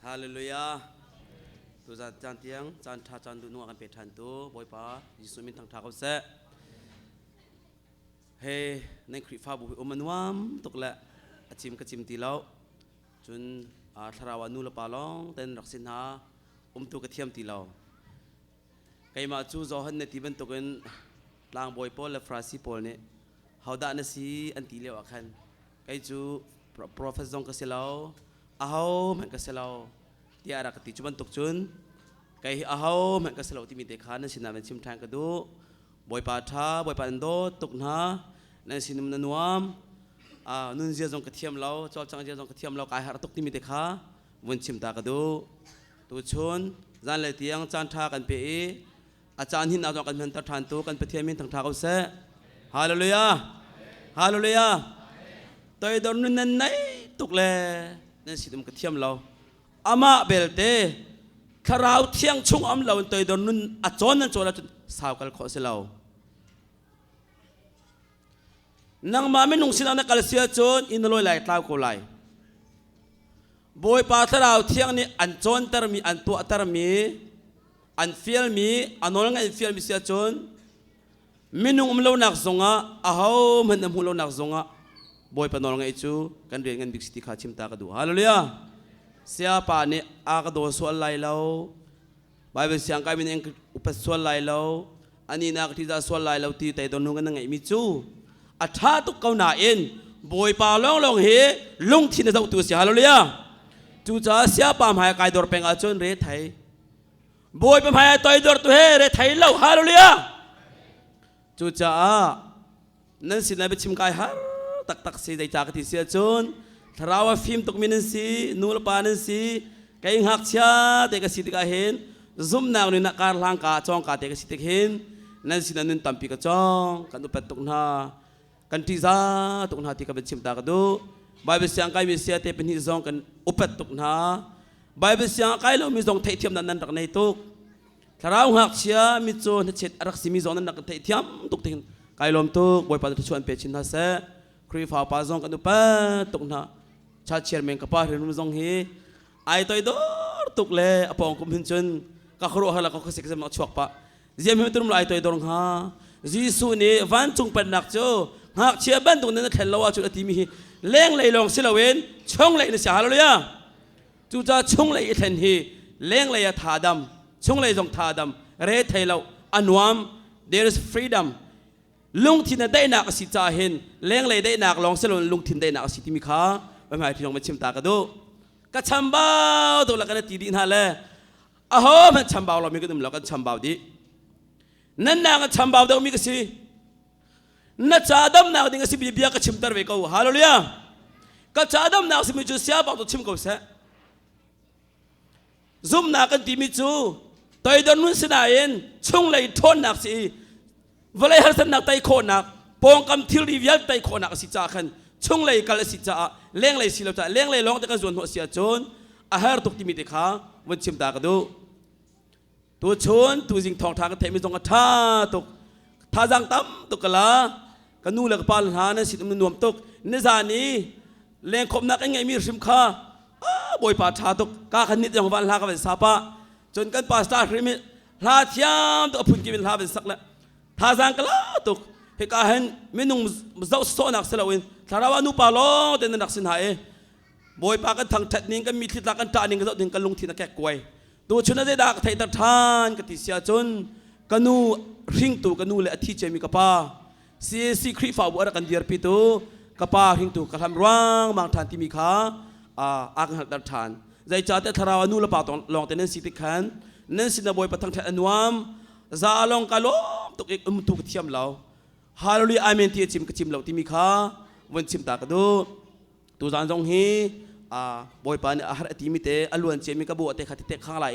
ฮาเลลูยาตัวจานเตียงจานท่าจานดูนัวกันเป็นทันตัวบอยป้ายิสุมินทางท่าเขาเสะเฮ้ในคริฟ้าบุอมันวามตกละจิมกจิมตีแล้วจนทาราวานูละปาลองเต้นรักสินหาตัวกระเทียมตีแล้วไกมาจูจอหันในที่เป็นตัวกันลางบอยปอลและฟราซีปอลเนี่ยเขาด่านสีอันตีเลี้ยวขันไกจูโปรเฟสซองก็เสียแล้วมันก็เสียแล้วที่อารักติจุบันตกจุนไกมันก็เสียแล้วที่มีเด็กขานั่นสินะเป็นชิมทางกระดูบอยปาท่าบอยปาอันโดตกหน้านั่นสินมันนวมนุ่นเจียจงกระเทียมเราจอจังเจียจงกระเทียมเรากายหาตกที่มีเด็กขาวันชิมตากระดูตัวชนจานเลยเตียงจานท่ากันเป๋อาจารย์หินเอาจงกันเป็นตะทานตัวกันไปเทียมินทางท่าเขาเสะฮาเลลูยาฮาเลลูยาตัวโดนนั่นไหนตุกเลยนั่นสิมันกระเทียมเราอามาเบลเต้คาราวเที่ยงชุ่งอมเราตัวโดนนั่นอาจอนนั่นโจรจนสาวกันขอเสเรานางมาไม่นุ่งสินานักกลเสียโจนอินลอยไหลตาวกูไหลบอยปาทราวเที่ยงนี่อันโจนตรมีอันตัวตรมีอันเฟียลมีอันโน้นไงเฟียลมีเสียโจนไม่นุ่งเราหนักสงะมันน้ำหูเราหนักสงะบอยปนอนไงจูกันเรียนกันบิ๊กซิตี้ขาชิมตากระดูฮาเลลูยาเสียป่านี่อากระโดดสวนไหลเราบายเป็นเสียงกายเป็นเองอุปสวนไหลเราอันนี้นักที่จะสวนไหลเราตีแต่ตอนนู้นกันไงมิจูอัฐาตุกเกาหน้าเอ็นบอยป่าลองเฮลุงที่นั่นจะอุตุเสียฮาเลลูยาจูจ้าเสียป่าหายกายดอร์เป็งอาจนเรไทยบอยเป็นหายตัวดอร์ตัวเฮเรไทยเล่าฮาเลลูยาจูจ้านั่นสินะเป็นชิมกายฮาตักสีใจจากที่เสียจนทาราวฟิล์มตกมินสีนูลปานันสีไก่หักเชียเด็กสิทธิ์ก็เห็นซุ่มนางนี่นักการล้างกาจ้องกาเด็กสิทธิ์เห็นนั่นสินั่นตัมปีก็จ้องกันตุเป็ดตกหน้ากันที่ซาตกหน้าที่ก็เป็นชิมตากระดูใบเป็นเสียงไก่มีเสียเตเป็นที่จ้องกันอุเป็ดตกหน้าใบเป็นเสียงไก่เรามีจ้องเทียมนั้นรักในตุกทาราวหักเชียมีโจนเช็ดรักสิมีจ้องนั้นรักเทียมตุกทิ้งไก่ลมตุกบอยปาตุชวนเป็ดชินฮาเสครีฟ้าป้าจงกันดูเป็ดตกหน้าชาเชียร์เมงกับป้าเรื่องจงเฮไอตัวดอตุกเล่อปองกุมหินจนก็ครัวฮะละก็เสกจะมาชกปะเจียมหินตุ่มไอตัวดองฮะจีสุนี่วันจงเป็นนักโจหักเชียร์บ้านตรงนั้นแข่งละว่าจุดที่มีเลี้ยงเลยลองสิละเวนช่องเลยในสหรัฐเลยจู่จ้าช่องเลยเห็นฮีเลี้ยงเลยท่าดำช่องเลยจงท่าดำเรทไทยเราอันวาม there is freedomลุงทินได้นักสิจ่าเห็นเลี้ยงเลยได้นักลองสิละลุงทินได้นักสิที่มีขาไม่หมายถึงมันชิมตากระดูก็ชัมบาวตัวละกันตีดินฮะเลยมันชัมบาวเรามีก็ต้องเราก็ชัมบาวดินั่นนางก็ชัมบาวเดี๋ยวมีก็สินั่นจ่าดำนางดิ้งก็สิบีบีก็ชิมตาร์เวก้าฮาโลเลียก็จ่าดำนางสิมีจูเสียบาวตัวชิมก็เสะซุ่มนางกันตีมีจูตัวไอ้ดอนนุ่นสินาเองช่วงเลยทนนักสิเวลาหันสันนักไตโคนักปองกำทิริวิลไตโคนักสิจ่าขันช่วงเลยกัลสิจ่าเลี้ยงเลยสิเราจ่าเลี้ยงเลยร้องแต่กันส่วนหัวเสียจนอาหารตกที่มีเด็กขาวันชิมตากระดูตัวชนตัวจิงทองทางกันเทมิจงกระท่าตกท่าจังตั้มตกกะลากันนู่นเลยกับปาลหาเนี่ยสิมันนวมตกเนื้อจานี้เลี้ยงคมนักยังไงมีริมขาบอยป่าชาตกกาขันนิดอย่างวันลากันเป็นซาปะจนกันป่าสตาร์ริมิลาเทียมตัวพุ่งกินลาเป็นสักละท่าจังกะลาตกเฮกาเห็นไม่นุ่งเจ้าโซนักเสลวินทาราวานุปาลองแต่นักสินหายบอยปากันทางทัดนิ่งกันมีทิศกันตานิ่งกันต้องกันลงที่นักแก่กวยตัวชนได้ดักไทยตะทานกันติเสียจนกันนูริงตัวกันนูเลยอธิเจมีกป้าซีครีฟ้าบัวกันเดียร์ปิโตกป้าริงตัวกันทำร่างบางทานที่มีขาอากันหักตะทานใจจ่าแต่ทาราวานุละปาตองลองแต่นั่นสิติขันนั่นสินาบอยปะทางทัดอนวามซาลองกะลมตกเอกตุกเทียมเราฮาโลลีอาเมนที่จิมกจิมเราที่มีขาวันชิมตากระดูตัวจานจงฮีบอยปานอาหารที่มีเตะอลวนเจมีกระบุเตะขัดเตะข้างไหล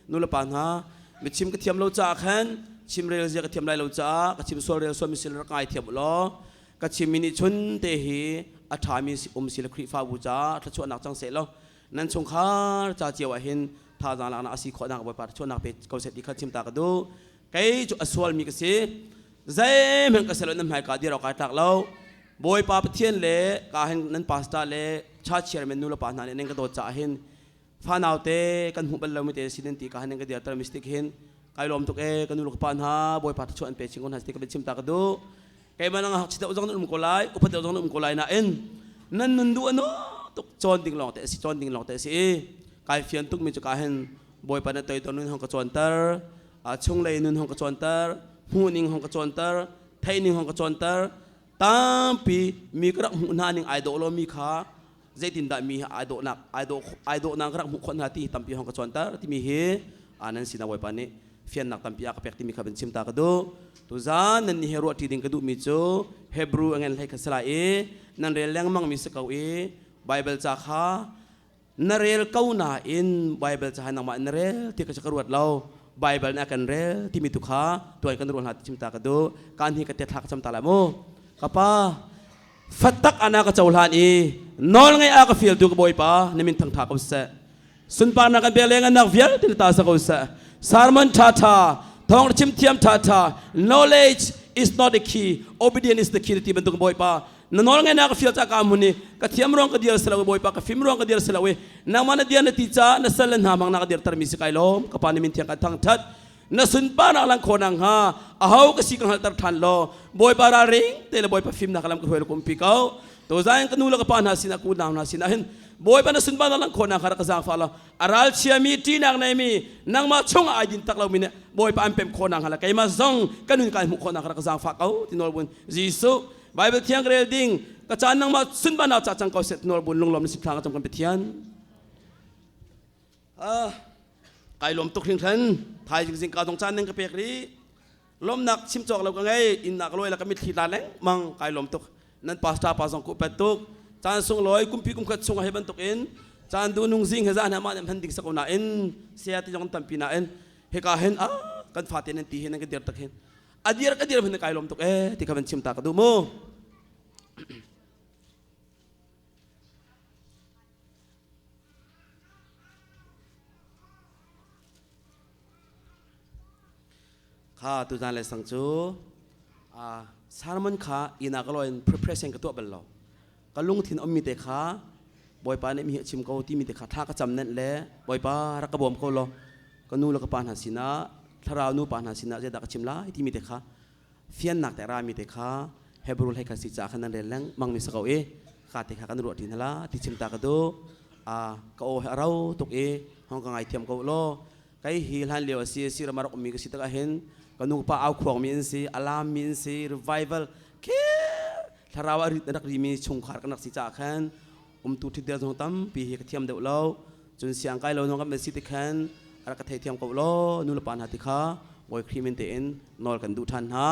นู่นละปานฮะมีชิมกระเทียมเราจ้าขันชิมเรียลเจียกระเทียมไรเราจ้ากระชิมส่วนเรียลส่วนมีสิลระกายเทียมล้อกระชิมมินิชนเตหีอัฐามีสิลครีฟ้าบูจ้าถ้าชวนนักจังเสร็จแล้วนั่นชงข้าจ้าเจียวเห็นท่าจานหลังนักอาศัยขอนักบอยปานชวนนักเป็ดเกาเสร็จที่ขัดชิมตากระดูไก่จุอสวลมีกระสีใจมันก็เสร็จแล้วนั่นหมายการที่เราการตักเราบอยปาเทียนเล่การเห็นนั้นปาสตาเล่ชาเชียร์เมนูละปานาเนี่ยนั่นก็โดดจ่าเห็น ฟ้านาวเตกันหุบัลลามิเตสินตีกันยังกันเดียร์ตรมิสติกเห็นไกลอมตุกกันนุลกปานฮาบอยพัดชวนเปชิงคนฮัสติกเป็นชิมตากดูไกมันงหักชิตาอุจงนุ่มโกไลอุปเตอุจงนุ่มโกไลน่ะเอ็นนั่นนันดูอันโนตุกจอนดิ่งหลอกแต่สิจอนดิ่งหลอกแต่สิไกเฟียนตุกมีจุกาเห็นบอยพันตัวตัวนุ่นห้องกระจวนเตอร์ชงเลยนุ่นห้องกระจวนเตอร์หูนิ่งห้องกระจวนเตอร์ไทยนิ่งห้องกระจวนเตอร์ตามปีมีกระหูนานิ่งไอโดโลมีขาเจตินดามีไอโดนักไอโดนางกระหูคนหาที่ตั้มปีห้องกระจวนเตอร์ที่มีเฮอันนั้นสินาบอยพันนี่เฟียนนักตั้มปีอากาศที่มีขับเป็นชิมตากระดูตุจานนั่นนี่เฮโรที่ดิ่งกระดูมีโจเฮบรูอังเกลให้ขัสลานั่นเรียนแรงมั่งมีสกาวไบเบิลจ้าข้านเรลเก้าหน้าอินไบเบิลจะให้นางมานเรลที่กระชักรวดเราไบเบิลนักกันเรลที่มีตุขาตัวกันรวดหาชิมตากระดูการที่กระเตะทักจำตาละโมกับป้าฟัดตักอนาคตเจ้าหลานนอนไงอากาฟิลดูกบอยป้าในมินทั้งทักอุษะสุนปานักกันเบลเลงันนักฟิลที่ตาสักอุษะสารมันท่าท่าทองชิมเทียมท่าท่า knowledge is not the key obedience is the keyที่เป็นตัวกบอยป้านอนไงนักฟิลจากการมุนีกระเทียมร้องกระเดียร์สลาวบอยป้ากระฟิมร้องกระเดียร์สลาวนักมันเดียร์นติจ้านัสเลนหามังนักเดียร์ตรมิสิกายลมกับปานิมินเทียงกันทั้งทัดนัสุนปานักลังโคนังฮาอาหูกสิกังหัลตรทันโลบอยปาราริงเตลบอยปาฟิมนักลังกระเวลกุมปิกเอาตัวใจกันนู่นละกับปานหาสินักกูนาวหาสินักเห็นบอยปานัสุนปานักลังโคนังฮารักษาฟ้าละอารัลเชียมีตีนักในมีนังมาชงอาดินตักเรามีเนี่ยบอยปาอันเป็นโคนังฮาละไกมาซงกันนู่นกันหุโคนังฮารักษาฟ้าเขาที่นอร์บุนจีสุไบเบิลเทียงเรลดิ้งกระจายนังมาสุนปานักจัดจังเขาเสร็จนอร์บุนลงลมในสิบครั้งก็จำกันไปเทียนไก่ลมตกทิ้งทันไทยจริงๆการตรงจานนึงก็เปียกนี้ลมหนักชิมจอกเราก็ไงอินหนักลอยแล้วก็มีทีลาเล้งมังไก่ลมตกนั่นปาสตาปาสองกุเป็ดตกจานส่งลอยกุมพีกุมขัดส่งให้บรรทุกอินจานดูนุ่งซิงให้จานหามาเนี่ยพันดิ่งสักคนน่ะอินเสียที่จังตั้มปีน่ะอินเฮกาเห็นกันฟาตินันตีเห็นกันเดียร์ตกเห็นอดีร์ก็เดียร์เห็นไก่ลมตกที่เขาเป็นชิมตากระดูโมข้าตุจานเลยสังจูสารมันข้าอินักลอย preparation กับตัวเบลล์ก็ลุงถิ่นอมมีเตข้าบอยป้าเนี่ยมีชิมเขาที่มีเตข้าท่าก็จำนั่นแหละบอยป้ารักกระบอมเขาลอก็นู่นแล้วก็ปานหาสินะทาราวนู่ปานหาสินะจะดักชิมละที่มีเตข้าเฟียนหนักแต่รามีเตข้าเฮบรูให้กันสิจ่าขนาดเด่นแรงมังมีสกาวข้าเตข้ากันรวดที่นั่นละที่ชิมตากระดูก็โอ้เราตกห้องกังไอเทียมเขาลอไก่ฮีฮันเลียวซีรามารกมีก็สิตะเห็นก็นุ่งผ้าเอาขวางมีนซีอลามมีนซี revival แค่ถ้าเราอรินักรีมีชงขาดกันนักสิจ่าแค้นตุที่เดียวตรงตั้มปีเหกเทียมเดียวเราจนเสียงไกลเราน้องกันเป็นสิทธิแค้นอะไรก็เทียมกับเรานู่นละปานหาติขาบอยครีมเตนนอนกันดูทันฮะ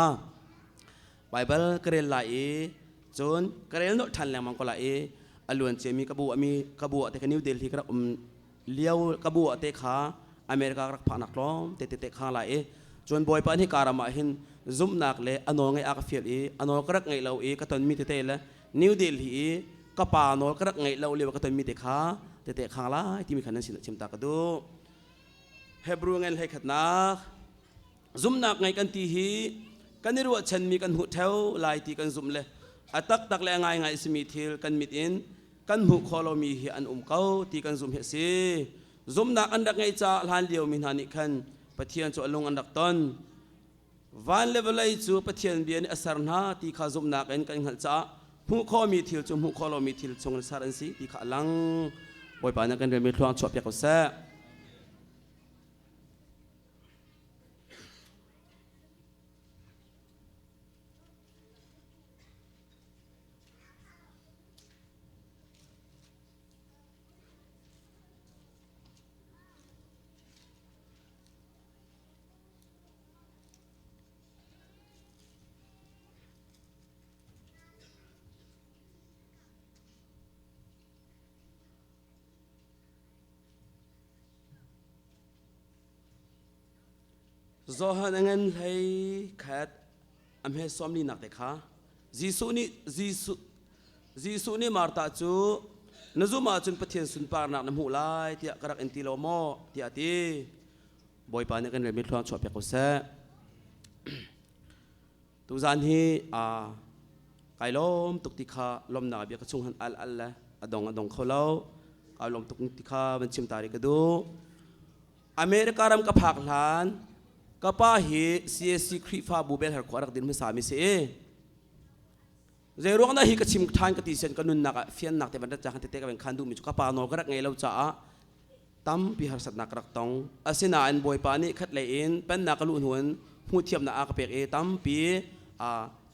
ไบเบิลกระเรลไหลจนกระเรลโนทันแรงมังก็ไหลอลวนเจมีกระบัวแต่กันนิวเดลีกระเลี้ยวกระบัวเตะขาอเมริการักผ่านนักล้อมเตะข้างไหลจนบอยปานให้การมาเห็นซุ่มนักเลยอนอไงอากาศเฟียลอนอกรักไงเราก็ตอนมีเตะเลยนิวเดลีก็ป่านอกรักไงเราเรียกว่าก็ตอนมีเตะข้างละที่มีขนาดสินชิมตากระดูเฮบรูไงให้ขัดนักซุ่มนักไงกันทีฮีกันนี่รู้ว่าฉันมีกันหุเทวลายที่กันซุ่มเลยตักเลยไงสมิทิลกันมิดอินกันหุคอลมีฮีอันเขาที่กันซุ่มเฮซีซุ่มนักอันดักไงจ่าลันเดียวมินานิคันปะเทียนจู่ลงอันดักต้นวันเลเวลไอจู่ปะเทียนเบียนอัสรนาที่ข้าซุ่มนักเอ็นกันหันจ่าหูข้อมีทิลจู่หูข้อเรามีทิลจงสารันสีที่ข้าลังบอยปานักกันเรียนมีทวงชอบอยากเขาแซ่โซฮันเงินให้ขัดอเมซอมลีนักเตะข้าจีซูนี่มาร์ตาจูนจูมาจุนปะเทียนสุนปาร์นักน้ำหูไล่ที่กระรักอินทิโลโมที่อาทิบอยปานกันเรียนมิตรความชอบอยากเขาแซ่ตุจานฮีไก่ล้มตุกติขาลมหนาเบียกระชุงหันอัลละอดองเขาเล่า เอาลงตุกติข้าบัญชิมตาริกดูอเมริการำกับผักหลานกับป้าเฮซีเอซีครีฟ้าบูเบลหาขวารักดินไม่สามิเสเจรู้กันได้ฮิกชิมทานกติเซนกันนุนนักเฟียนนักแต่บรรดาจากที่เตะกันเป็นขันดูมิจุกับปานอกรักไงเราจะตั้มพิหารสัตนักรักตองอาศินาอันบอยปานี่ขัดเลยอินเป็นนักลุ่นหวนผู้เทียมนักอากาเปกตั้มปี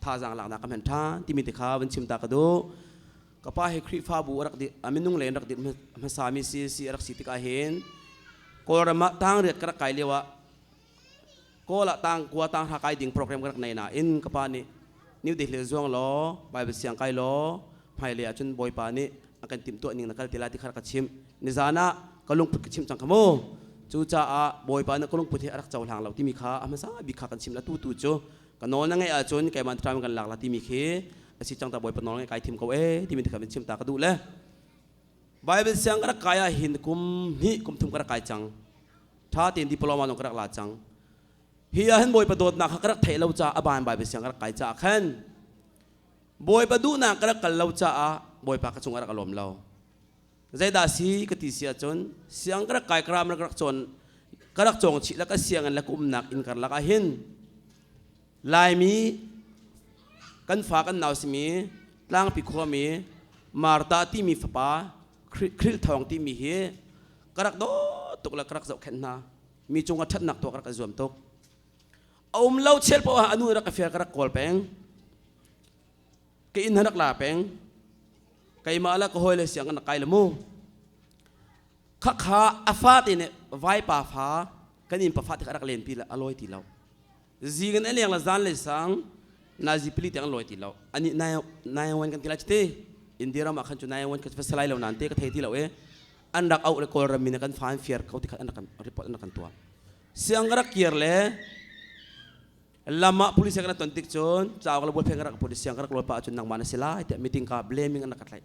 ท่าจางหลักนักกันท่าที่มีติข้าบัญชิมตากระดูกับป้าเฮครีฟ้าบูรักดิอามินุ่งเลนรักดิไม่สามิซีรักสิติกาเห็นก็ระมัดตั้งเรียดกระไกเลียวะก็ละตั้งกัวตั้งหากายดิ่งโปรแกรมกระไหนนะอินกับป้านี่นิวเดลจวงล้อใบเสียงไกล้อไพเลียจนบอยปานี่อาการติมตัวหนึ่งนักติลาที่ขาดกระชิมนิจานะก็ลงพุทธกระชิมจังขโมจูจ่าบอยปานี่ก็ลงพุทธรักเจ้าหลังเราที่มีขาอามาซาบิขากันชิมละตู้จูก็นอนนั่งไงอาจนแกมันทำกันหลักละที่มีเคอาศิจังตาบอยปนอนไงไกทิมเขาที่มีแต่ขับชิมตากระดูเลยใบเสียงกระกายหินกุมหิกุมทุ่มกระกายจังท้าตีนดิปโลมาลงกระลาจังเฮียเห็นบอยประโดดนักกระเทเราจะอบานใบเป็นเสียงกระไก่จะขันบอยประดูนักกระกันเราจะบอยปากกระชงกระกลมเราใจดาสีกติเสียจนเสียงกระไก่กรามกระจนกระจงชิแล้วก็เสียงอันละกุมนักอินกระละก็เห็นลายมีกันฝากันหนาวสมีล่างปีขวมีมาร์ตาที่มีฟ้าคริลทองที่มีเฮกระโดดตกละกระจกแข็งนามีจงกระชัดหนักตัวกระจวมตกเอาเล่าเชื่อเพราะว่าอนุรักษ์เฟียกระกอลแปงกินหันักลาแปงไก่มาแล้วก็หอยเลยเสียงกันไก่ละมูข้าขาอาฟาติเนี่ยไว้ป่าฟ้ากันอินป่าฟ้าที่กระกเลนปีละอร่อยทีเราจีกันเลี้ยงละจานเลยสังนาจีพิลิตยังอร่อยทีเราอันนี้นายวันกันทีละเตอินเดียเรามาขันจุนายวันกันเฟสไลเรานานเตก็เทที่เราอันดักเอาเลยกอลรามินกันฟานเฟียร์เขาที่อันดักกันรีพอร์ตอันดักกันตัวเสียงกระเกียร์เลยลำมา polisi yang kena tontik John, jauh kalau buat pengerak polisi yang kena keluar pak John nang mana sila, itu meeting ka blaming anak katlai.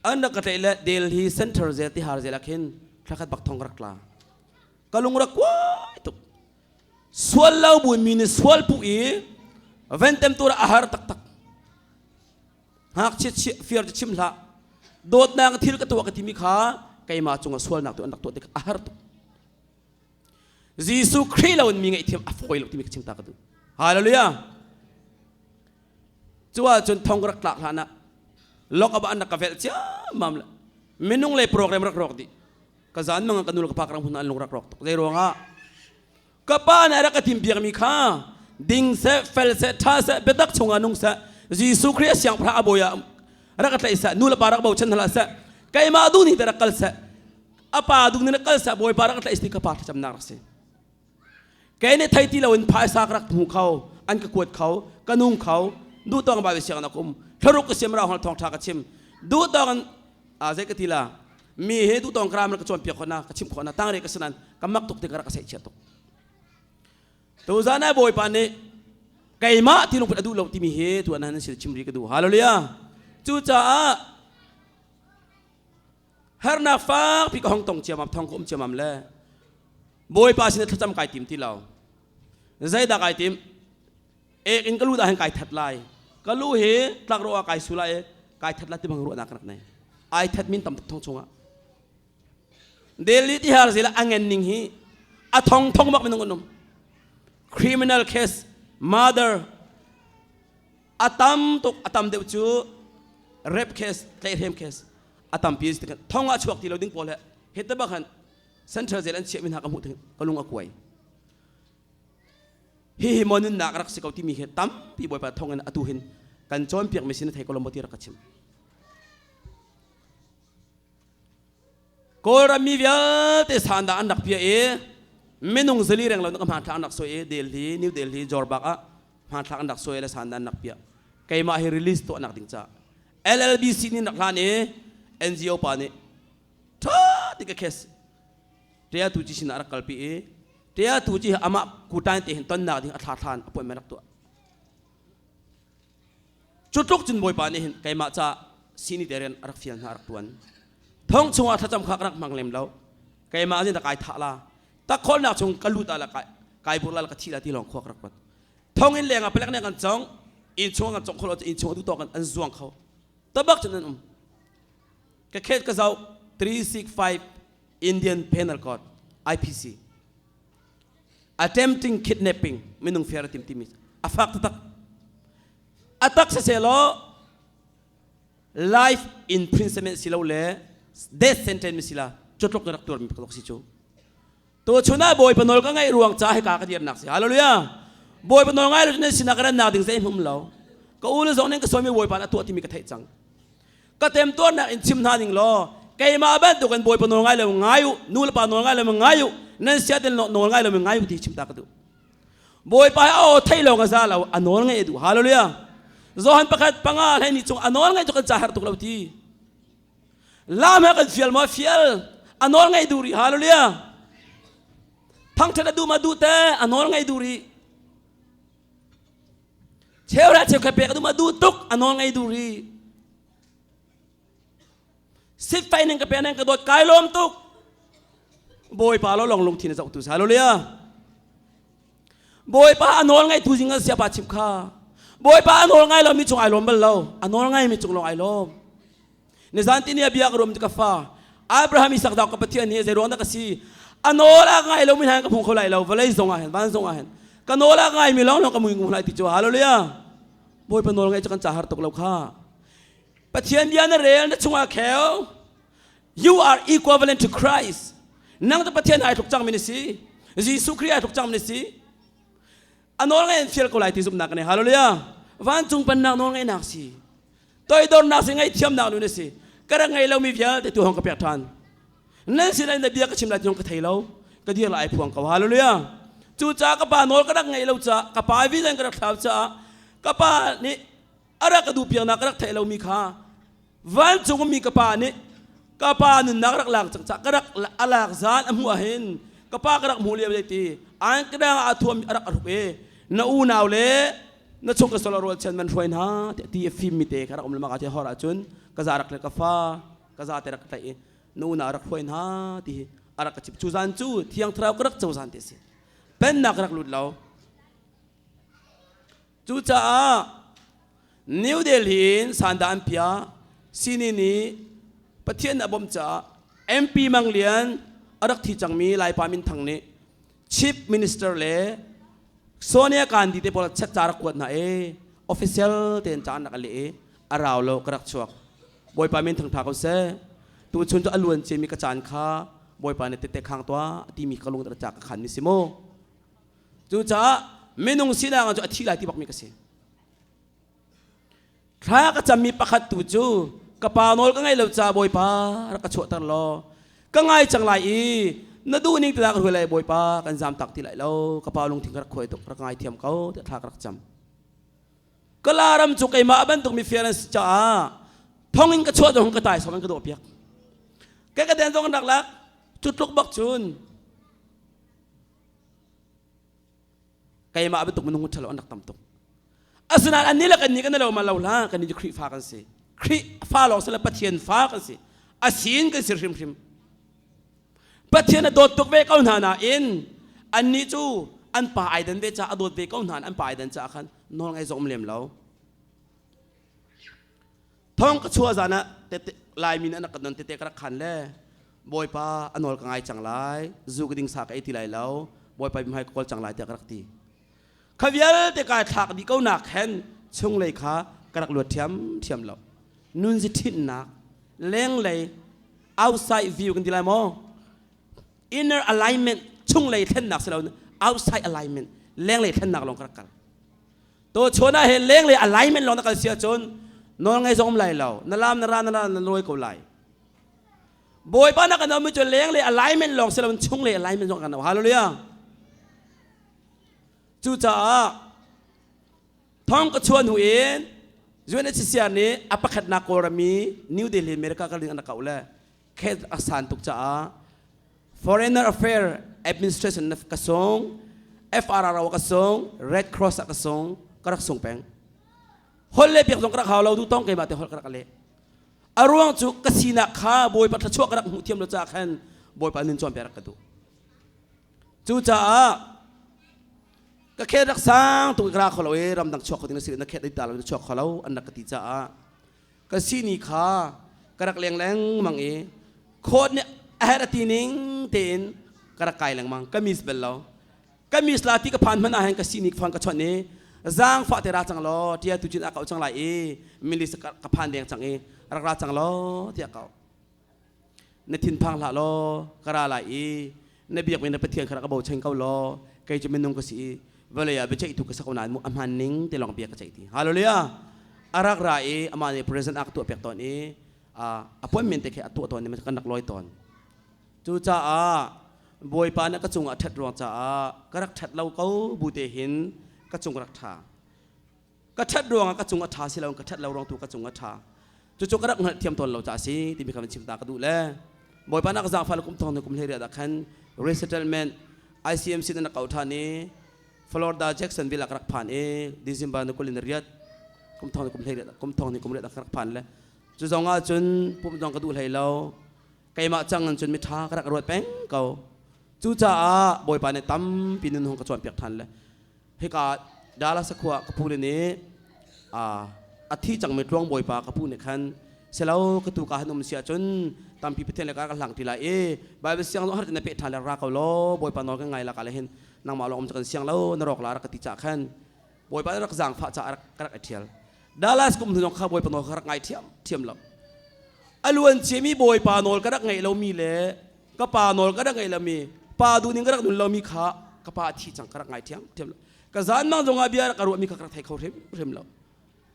Anak katlai le Delhi Center zeti har zelakin, rakat bak thong rakla. Kalau ngurak wah itu, swal lau bu mini swal pui, ventem tura ahar tak tak. Hak cit fear cim lah, dot nang thil ketua ketimi kha, kay macung swal nak tu anak tu dek ahar tu. Yesus Kristus mi ngai tiam afoi lo ti mi kachim ta kadu haleluya chua chun thong rak lak hana lok aba anak ka vel cha mamla minung le program rak rok di kazan mga kanul ka pakrang hunan long rak rok to zero nga kapa na rak tim biak mi kha ding se fel se tha se bedak chunga nung sa Yesus Kristus yang pra aboya rak tlai sa nula parak bau chen hala sa kai ma du ni ta kal sa apa du ni kal sa boy parak tlai sti ka pa cham na rak seแกเนี่ยไทยที่เราเป็นภายสากรักหูเขาอันกระกวดเขากระนุ่งเขาดูตองใบเสียงนักคุมทะลุกเสียมเราหันทองทากระชิมดูตองอาเซกติลามีเหตุดูตองกรามกระชวนเปียกคนน่ะกระชิมคนน่ะตั้งเรื่องกระสนันกำมักตุกติกระกระเสยเชียตุกตัวจานะบอยปานนี้ไก่มาที่ลงไปดูเราที่มีเหตุตัวนั้นสิชิมรีกระดูฮาเลลูยาจูจ่าฮาร์นาฟ้าพี่ก็ห้องตองเจียมทองคุมเจียมเลยบอยปาสินทจำไก่ติมที่เราใจด่าไก่ติมเอกอินก็รู้ด่าให้ไก่ทัดลายก็รู้เหตักรัวไก่สุไลไก่ทัดลายที่บางรัวนักนักไหนไอทัดมินต่ำทองชงอ่ะเดลิที่หาสิละอังเงินนิ่งฮีอะทองบักเป็นงนม criminal case murder อะตัมตุกอะตัมเดวจู rape case rape case อะตัมพีสติกันทองอ่ะชวกที่เราดิ้งโพลเฮตบักหันเซนเตอร์เซลันเชียมินหักมุดก็ลุงอควยฮิมอนุนนักรักสิเขาที่มีเหตุตั้มปีบอยปะทองกันอตุหินกันจอมเปียกไม่สินไทยก็ลงมาที่รักชิมก็รามีเวียแต่สานดาอันดักเปียไม่นุ่งสลีแรงเราต้องมาทางอันดักโซเอเดลีนิวเดลีจอร์บักอะมาทางอันดักโซเอและสานดาอันดักเปียใครมาให้รีลิสตัวอันดักติงจ้า LLBC นี่นักลานNGO ปานี่ท้าติกะเคสเทียตุจิสินารักกัลปีเทียตุจิอามากูตายเตหินต้นนาดิอัฐาทานอภัยไม่รักตัวจุดลุกจินบอยปานี่เห็นไก่มาจ้าซีนิเดเรนรักเฟียนรักตัวนท้องชงอาถ้าจำขักรักมังเลมแล้วไก่มาจินตะไก่ทะลาตะคนนักชงกัลุตาละไก่บุรลากะทีละที่หลงควักรักมันท้องเห็นแรงอ่ะเปลักเนี่ยกันจ้องอินชงกันจ้องคนเราจะอินชงดูต่อกันอันจวงเขาตะบักจนนั้น ก็เคสก็เจ้า365 Indian Penal Code IPC attempting kidnapping ไม่นุ่งเฟียร์ติมมิอาฟักตักattack sa selo life imprisonment sila ule death sentence sila chotlok na raktor mi patok si chu to chuna boy panol ka ngai ruang cha he ka ka dir nak si hallelujah boy panol ngai lu ne sinakaran na ding sa imhum law ka ulu zong nen ka somi boy pan atu ati mi ka thai chang ka tem to na in chim na ning lo kai ma ban to kan boy panol ngai lo ngayu nul pa nol ngai lo ngayu nan sia den nol ngai lo ngayu ti chim ta ka du boy pa o thai lo nga za lo anol ngai du hallelujah zohan pakat pangal hay ni chung anol ngay chung chahar tuk lauti lam hay kan fiel anol ngay duri hallelujah phang thada du madu te anol ngay duri chewra chew kape ka du madu tuk anol ngay duri sit fai neng kape neng kadot kailom tuk boy pa lo long thin za utus hallelujah boy pa anol ngay tu jinga sia pa chim kha boy pa anol ngai lo mi chung ai lom bal lo anol ngai mi chung long ai lom ne zanti ni abia rom ka fa abraham isak da ka pathian ni ze ro na ka si anola ngai lo mi han ka phung kholai lo valai zonga hen ban zonga hen kanola ngai mi lo no ka mui ngu lai ti chu hallelujah boy pa nol ngai chakan chahar tok lo kha pathian dia na rel na chunga khel you are equivalent to Christ nang ta pathian ai thok chang mi ni si Jesus Christ ai thok chang mi ni si anol ngai fiel ko lai ti zum nak ne hallelujah van chung pan nak nol ngai nak si toy dor nak si ngai thiam nak nu ne si kara ngai lo mi fiel te tu hong ka pek than nan si lai na bia ka chim lai jong ka thai lo ka dia lai phuang ka hallelujah chu cha ka pa nol ka rak ngai lo cha ka pa vi jang ka rak thau cha ka pa ni ara ka du piang na ka rak thai lo mi kha van chung mi ka pa ni ka pa nun nak rak lang chang cha ka rak alak zan amu ahin ka pa ka rak mu le le ti an ka da athuam arak arup e na u naw le na chung ka solarol chen man hroin ha ti fim mi te khara om lama ka te hora chun ka zarak le ka fa ka za te rak tai nu na rak hroin ha ti arak ka chip chu zan chu thiang thrau ka rak chu zan te si pen nak rak lut law chu cha New Delhi sanda ampia sini ni pathian abom cha MP manglian arak thi changmi lai pamin thang ni Chief Minister le Sonia Gandhi te pol chat char kwat na e official ten chan na le araw lo krak chuak boy pa min thang tha ko se tu chun to alun che mi ka chan kha boy pa ne te te khang twa ti mi kalung ta chak khan mi simo chu cha menung sina nga jo athi lai ti bak mi ka se kha ka cham mi pakhat tu chu ka pa nol ka ngai lo cha boy pa ra ka chu tar lo ka ngai chang lai i na du ning ta ka hulai boy pa kan jam tak ti lai lo ka pa lung thing ka khoi tok ra ngai thiam kau te thak rak cham kalaram chu kai ma ban tuk mi fairness cha thongin ka chuat hong ka tai soman ka do piak ka ka den jong dak lak chutluk bak chun kai ma ban tuk munung thalo anak tam tok asnan an nila kan ni kan lo ma lo la kan ni khri fa kan se khri fa lo se la pathian fa kan se asin kan sir hrim hrim pathian a dot tok ve kaun hana in an ni chu an pa aidan ve cha adot ve kaun han an pa aidan cha khan nol ngai zom lem lo thong ka chua zana te lai min an kan te ka khan le boy pa anol ka ngai chang lai zu ka ding sa ka ti lai lo boy pa mi hai kol chang lai te ka ti khavial te ka thak di kau nak hen chung lei kha karak lu thiam lo nun ji thin nak leng lei outside view kan di lai mo inner alignment chung lei then nak selo outside alignment leng lei then nak long karak kal to chona he leng lei alignment long nakal sia chon nol ngai zom lai lo na lam na ra na loi ko lai boy pa na kan mi cho leng lei alignment long selo chung lei alignment long kan hallelujah chu cha thong ka chuan hu in juan chi sia ni apakhat na korami New Delhi America ka ling anaka ula khet asan tuk cha Foreigner Affair Administration na kasong FRRO kasong Red Cross kasong karak song peng holle piak song karak hawlaw du tong kay mate hol karak ale aruang chu kasina kha boy pat chu karak hu thiam lo cha khan boy pa nin chom perak ka du chu cha ka khet rak sang tu kra kholo e ram dang chok khoding na sir na khet dai tal chok kholo an nak ti cha ka sini kha กระเลียงแรงมังเอโคตรเนี่ยแอร์ตีนิงเต็นกระไกแรงมังก็มีสเปลล์ก็มีสลาที่กระพันมันอาหารกระสินิกฟังกระชอนนี้จางฟ้าเทราจังล้อที่ตุจินอาเกาจังไหลมิลิสกระพันแดงจังรักราจังล้อที่อาเกาในทินพังละล้อกระไรในเบียกเป็นในประเทศคาราบาวเชงเกาล้อใครจะเป็นนงกษีเวลาไปเจอทุกสักคนนั้นมุอัมฮันนิงที่ลองเบียกกระใจทีฮาโลเลียอารักไรอามาใน present act ตัวเปียกตอนนี้appointment แต่แค่ตัวตอนนี้มันก็นักลอยตอนจูจ้าบอยปานก็จงอัดรวงจ้ากระทัดเราเขาบูเตหินก็จงรักทากระทัดรวงก็จงอัดทาสิเรากระทัดเรารองตัวก็จงอัดทาจู่ๆก็รักเงินเทียมตนเราจ้าสิที่มีคำชิมตากระดูแลบอยปานก็จางฟ้าลุกทองในกลุ่มเฮียดักขัน resettlement ICMC นั่นก็เอาท่านี้ฟลอริดาแจ็กสันวิลล์รักผ่านดิซิมบานุกุลินเรียดกลุ่มทองในกลุ่มเฮียกลุ่มทองในกลุ่มเรียดรักผ่านเลยจู่ๆก็จนผู้บังคับกระดูให้เราไก่มาจังจนมิท้ากระรวดแป้งเก่าจู่จ้าบอยปานในตั้มปีนึงห้องกระจวนเปียกทันเลยให้กาดาราสักขวบกระพูดนี้อาทิตย์จังไม่ตรงบอยปากระพูดในคันเสร็จแล้วกระตูกาหนุ่มเสียจนตามพิพิธภัณฑ์แล้วก็หลังทีละใบเสียงต้องหัดในเปิดทันแล้วรักเขาล้อบอยปานนอนกันไงละกันเลยเห็นนางมาลองจากเสียงแล้วนรกลารักติจ่าขันบอยปานรักจางฟ้าจ่ารักไอเทียลดาราสกุมถึงน้องข้าบอยปานนอนรักไงเทียมเราอล้วนเชมีบอยปานนอนก็รักไงเรามีเลยก็ปานนอนก็รักไงเรามีปาดูนิ่งก็รักดุลเรามีขาก็ปาที่จังก็รักไงเทียมก็จานมังจงอาเบียร์ก็รู้มีกระไทยเขาเริ่มแล้ว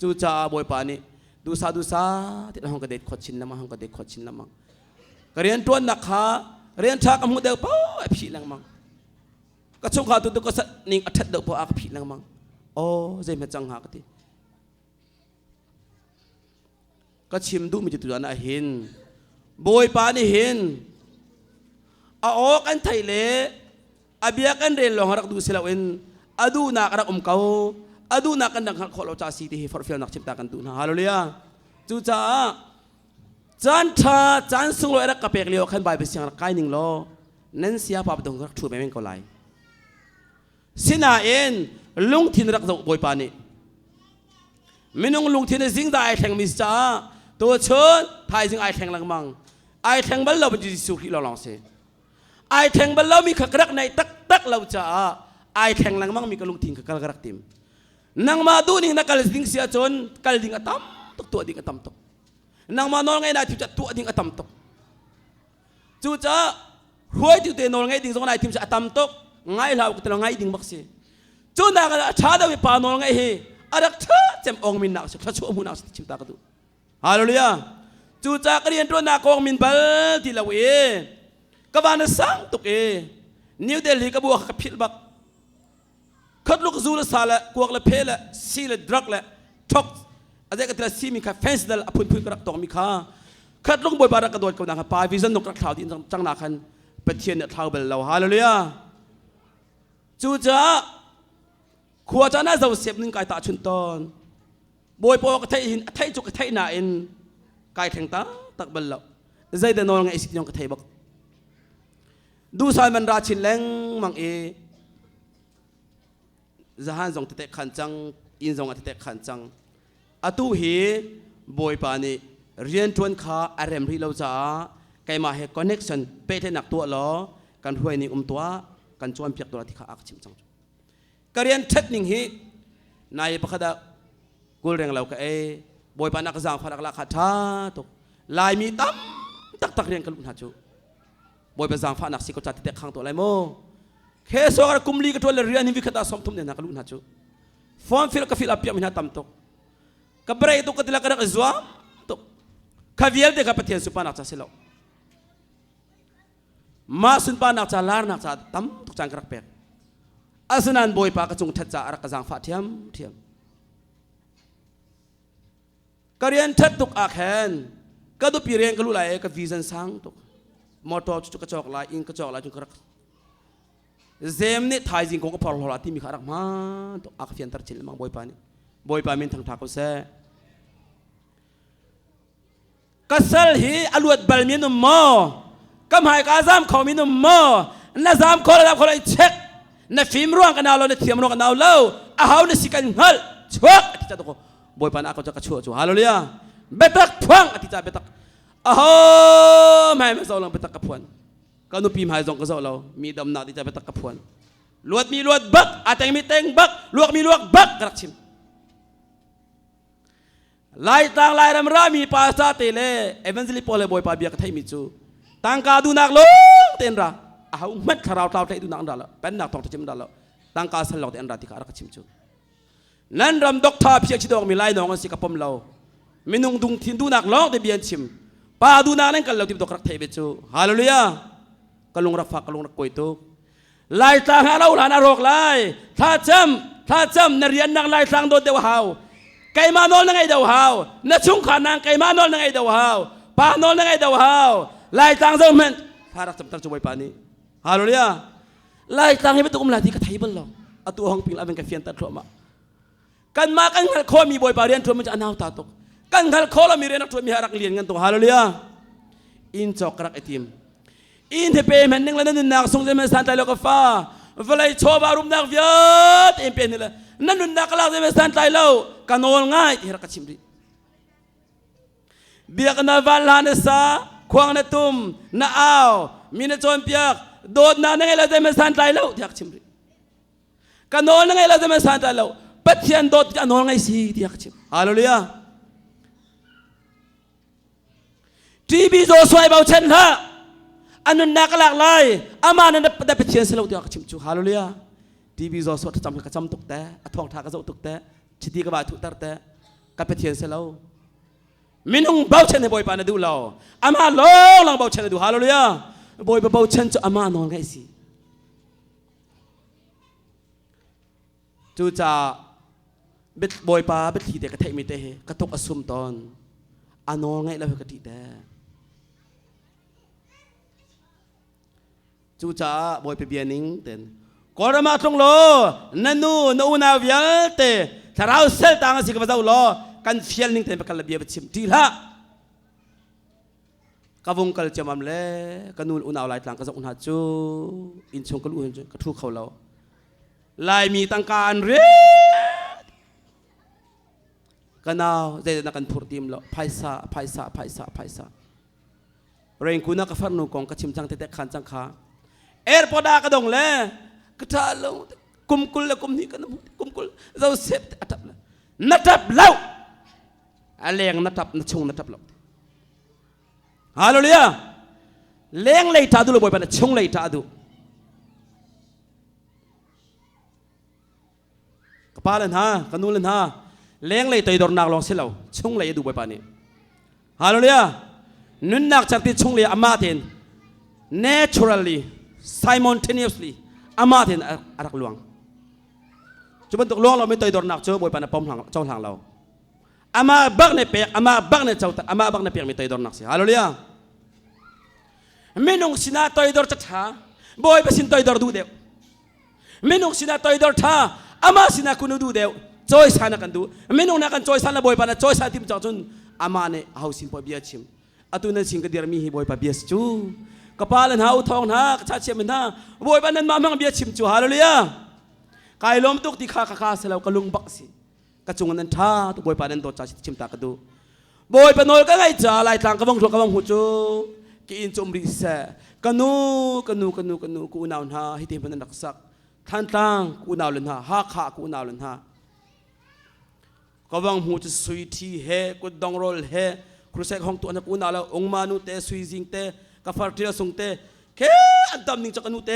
จู่จ้าบอยปานี่ดูซาที่เราห้องกระเด็ดขดชินน้ำมันห้องกระเด็ดขดชินน้ำมันก็เรียนตัวนักขาเรียนชักอมุดเดียวป้อผีลังมังก็ชงขาตัวก็สัตนิ่งอัดเดียวป้ออาผีลังมังโอ้ใจมันจังหากที่ก็ชิมดูมีจุดตัวนั้นเห็นบอยปานี่เห็นออกกันไทยเล่อาเบียกันเรียนลองรักดูเสลาเอ็นอดูนักรักเขาอดูนักกันดังขอเราจ่าสีที่ฟอร์ฟิลนักชิมตากันดูนะฮาโลเลียจู่จ้าจันทาจันสุงลอยรักกับเปียกเลี้ยวขันใบเป็นเสียงรักไก่หนึ่งล้อนั่นเสียภาพตรงรักถูกไม่เป็นก็ไหลสินาเอ็นลุงทินรักบอยปานี่ไม่นุ่งลุงทินสิงได้แข่งมิสจ้าตัวเชิญไทยสิงไอแข่งลังมังไอแข่งบัลเราเป็นจิสุขีเราลองเสียไอแข่งบัลเรามีขักรักในตักเราจ้าไอแข่งลังมังมีกระลุงทิ้งขักรักติมนางมาดูนี่นักการดิ้งเสียจนการดิ้งอัตมตกตัวดิ้งอัตมตกนางมานอนไงนายทิมจะตัวดิ้งอัตมตกจู่จ้าหัวที่ตัวนอนไงดิ้งสองนายทิมจะอัตมตกไงเราก็ตัวไงดิ้งบักเสียจู่นางก็ชาดาวิปานอนไงเฮอารักเธอเจ็มองมินนักสุขชั่วมุนักชิมตากระดูฮาโลเลียจู่จ้ากเรียนตัวนักองมินเบลที่เรากบานสังตุกนิวเดลีกบัวขับพิลบักขัดลูกซูลสาละกวกละเพละซีละดรักละช็อกอะไรก็จะซีมีค่ะเฟนส์เดลอพุนพุนกระตองมีค่ะขัดลูกบอยบารักกระโดดกระดังปาวิซันนกกระข่าวที่จังหนักขันเป็นเทียนเท้าเบลเราฮาโลเลียจู่จ้าขวาจาน่าจะเสียบนึงกายตาชุนตอนบอยปอกระไทยหินไทยจุกกระไทยหนาอินกายแข็งตาตักเบลเราใจเดินนอนไงสิทธิ์ยองกระไทยบักดูสายมันราชินแรงมังจะหันส่งเตะขันจังอินส่งเตะขันจังอตุฮีบอยปานีเรียนทวนขาอารมณ์ที่เราจะไกมาให้คอนเนคชั่นเป๊ะหนักตัวล้อกันรวยนี่ตัวกันชวนเพียกตัวที่ขาอักชิมจังก็เรียนเทคนิคฮีนายประคดากูเรียงเราก็บอยปานักจางพนักลักขัดท่าตกลายมีตั้มตักเรียนกันลุนหัดจูบอยเป็นจางพนักสิกจัดเตะขังตัวไรโมเคสว่ากุมลีก็ตัวเรียนนี่วิคตาสมทุมเนี่ยนักลุนหัดจูฟอร์มฟิลกับฟิลอาเปียมินาตั้มตกกับเบรย์ตุกติลากระดักจวมตกข้าวิเอลเด็กกับเทียนสุปานักจ่าสิโลมาสุนปานักจ่าลาร์นักจ่าตั้มตุกจังกระเปียกอาสนันบอยปากระจงทัดจ่ารักจางฟ้าเทียมกเรียนทัดตุกอาแคนก็ดูปีเรียนก็รู้ไรก็วิจันสังตุกมอตอจุกกระจกลายอินกระจกลายจุกกระเซมนี่ไทยจริงคงก็พอหล่อที่มีขารักมาตุกอาเฟียนตัดชิลมังบอยปานี่บอยปามินทางทากุเซ่กัสลฮีอลวดบัลมินุมมอกำหายกาซามเขามินุมมอน่าซามคนละคนละเช็คน่าฟิล์มร่วงกันเอาเราเนี่ยเทียมร่วงกันเอาเราอาหาวเนี่ยสิกันฮัลชัวที่จะตุกบอยปานาเขาจะกระชัวฮาโลเลียเบตักพวงอธิจาเบตัก ไม่มาส่งลังไปตะกพวนก็นุปีมหายส่งก็ส่งเรามีดำหนักที่จะไปตะกพวนลวดมีลวดบักอาแตงมีแตงบักลวกมีลวกบักกระชิมลายต่างลายรำรามีภาษาเตเลเอเวนซิลิโปเลบอยปาเบียกไทยมิจูต่างกาดูนักลงเต็นระเอาเม็ดคาราวเท่าไทยดูนักดาละเป็นนักท่องเที่ยวดาละต่างกาสลอกเต็นระที่คารักชิมจูนั่นรำดอกท่าเพียกชิดอกมีลายน้องสิกับผมเรามินุงดุงทินดูนักลองเตเบียนชิมป้าดูนักนั่นกันเราที่ดอกรักไทยเบจูฮาเลลูยากันลงรักฟักกันลงรักโกยตุลายต่างหาเราหลานอรกลายถ้าจำนเรียนนักลายต่างโดดเดียวหาวไก่มานอนนั่งไงเดียวหาวนัชุ่งขานางไก่มานอนนั่งไงเดียวหาวป้านอนนั่งไงเดียวหาวลายต่างเจ้ามันพารักจำตั้งจุบไปปานี้ฮาเลลูยาลายต่างให้เป็นตัวกุมลาที่กระไทยบัลลอเอาตัวห้องพิงลาเป็นกระเฟียนตัดทั่วมากันมากันขัดข้อมีบอยปาเรียนทั่วมันจะอนาวตาตกกันขัดข้อเรามีเรียนนักทั่วมีหารักเรียนกันตัวฮาเลลูยาอินจอกรักไอทีมอินเทเปมันนึงแล้วนั่นนักส่งเจมันสันไตโลกฟ้าเวลาโชว์บารุมนักวิญญาณเอ็มเป็นนี่แหละนั่นนักลากเจมันสันไตโลกันโอนง่ายที่รักชิมดิเบียกนาวันลานสาควงนตุมนาอาวมีนจอมเปียกโดดนาไงเราเจมันสันไตโลที่รักชิมดิกันโอนไงเราเจมันสันไตโลปัจจัยโดดกันโอนไงสิที่รักชิมฮาเลลูยาทีบีโจสวยเบาเช่นท่าอันนั้นนักหลากหลายอามานั้นได้ไปเชียร์สลาวที่อาชิมจูฮาเลลูยาทีวีจอสวดจำกระจำตุกแต่ทองทากระจตุกแต่ชิตีกบาทุกตาแต่กับไปเชียร์สลาวมินุงเบาเช่นให้บอยปานดูเราอามาลองลองเบาเช่นดูฮาเลลูยาบอยเบาเช่นจะอามานอนไงสิจูจ่าเบ็ดบอยปาเบ็ดทีแต่กระเทยมีแต่กระตุกอสุมตอนอานอนไงแล้วกระติแต่จูจ่าบอยไปเบียนิงเต็นกอร์มาตรงโลนันนูนาวิลเตถ้าเราเซลต่างสิกับเราโลกันเฟียลนิงเต็นไปกันระเบียบชิมทีละกวงกัลจำมั่มเล่กันนูนาวไล่ต่างกันสักอุณหจูอินชงกันอุ่นกระทุกเขาเราลายมีตั้งการเรียกันเอาเจตนากันพูดทีมเราไพศาเร่งคุณนักฟันนูกองกระชิมจังเตะขันจังขาเอร์พอดากระดงเล่กระทาลงกุมกุลและกุมนี้กันกุมกุลเราเสพอัตับละนัทับเล่าอะไรอย่างนัทับนัชงนัทับเล่าฮาโลเลียเลี้ยงเลยท่าดูเลยบ่อยปานชงเลยท่าดูกระป๋าเล่นฮะกันนู่นเล่นฮะเลี้ยงเลยตัวดอร์นักลองเสียแล้วชงเลยดูบ่อยปานนี้ฮาโลเลียนุ่นนักจากที่ชงเลยอามาเทน naturally simultaneously อามาเทนอารักลวงจุบันตกลวงเราไม่ตัวดอร์นักเจอบ่อยปานปอมหลังเจ้าหลังเราอามาบักในเปียกอามาบักในเจ้าอามาบักในเปียกไม่ตัวดอร์นักสิฮาโลเลียไม่นุ่งสินาตัวดอร์จัดหาบ่อยไปสินตัวดอร์ดูเดียวไม่นุ่งสินาตัวดอร์ท่าอามาสินาคุณดูเดียวจอยสานักันดูไม่นุ่งนักกันจอยสานะบ่อยปานจอยสาทิมจังจุนอามาเนี่ยเฮาสินปอเบียชิมอตุนันสิงกเดียร์มีhi บ่อยปาเบียสจูกระป๋าเล่นหาอุทองหากระชาเชียมันหาบ่อยปานั้นมามังเบียชิมจูฮาโลเลียกายลมตุกที่ข้าเสลาวกะลุงบักสิกระจุงนั้นท่าตุบ่อยปานั้นตัวจ่าชิมตากระดูบ่อยปานอยก็ไงจ่าลายทางกระวังชัวกระวังหูจูกินจมริเสกนูกูนาวหาให้ทีมมันนักสักท่านตั้งกูนาวเล่นหาฮักขากูนาวเล่นหากระวังหูจะสุยทีเฮกูดองโรลเฮครูเสกห้องตัวนักอุณาแล้วองมานุเตสุยจิงเตกาฟาร์ติลสงเตแค่อันดำนิ่งจักนุเต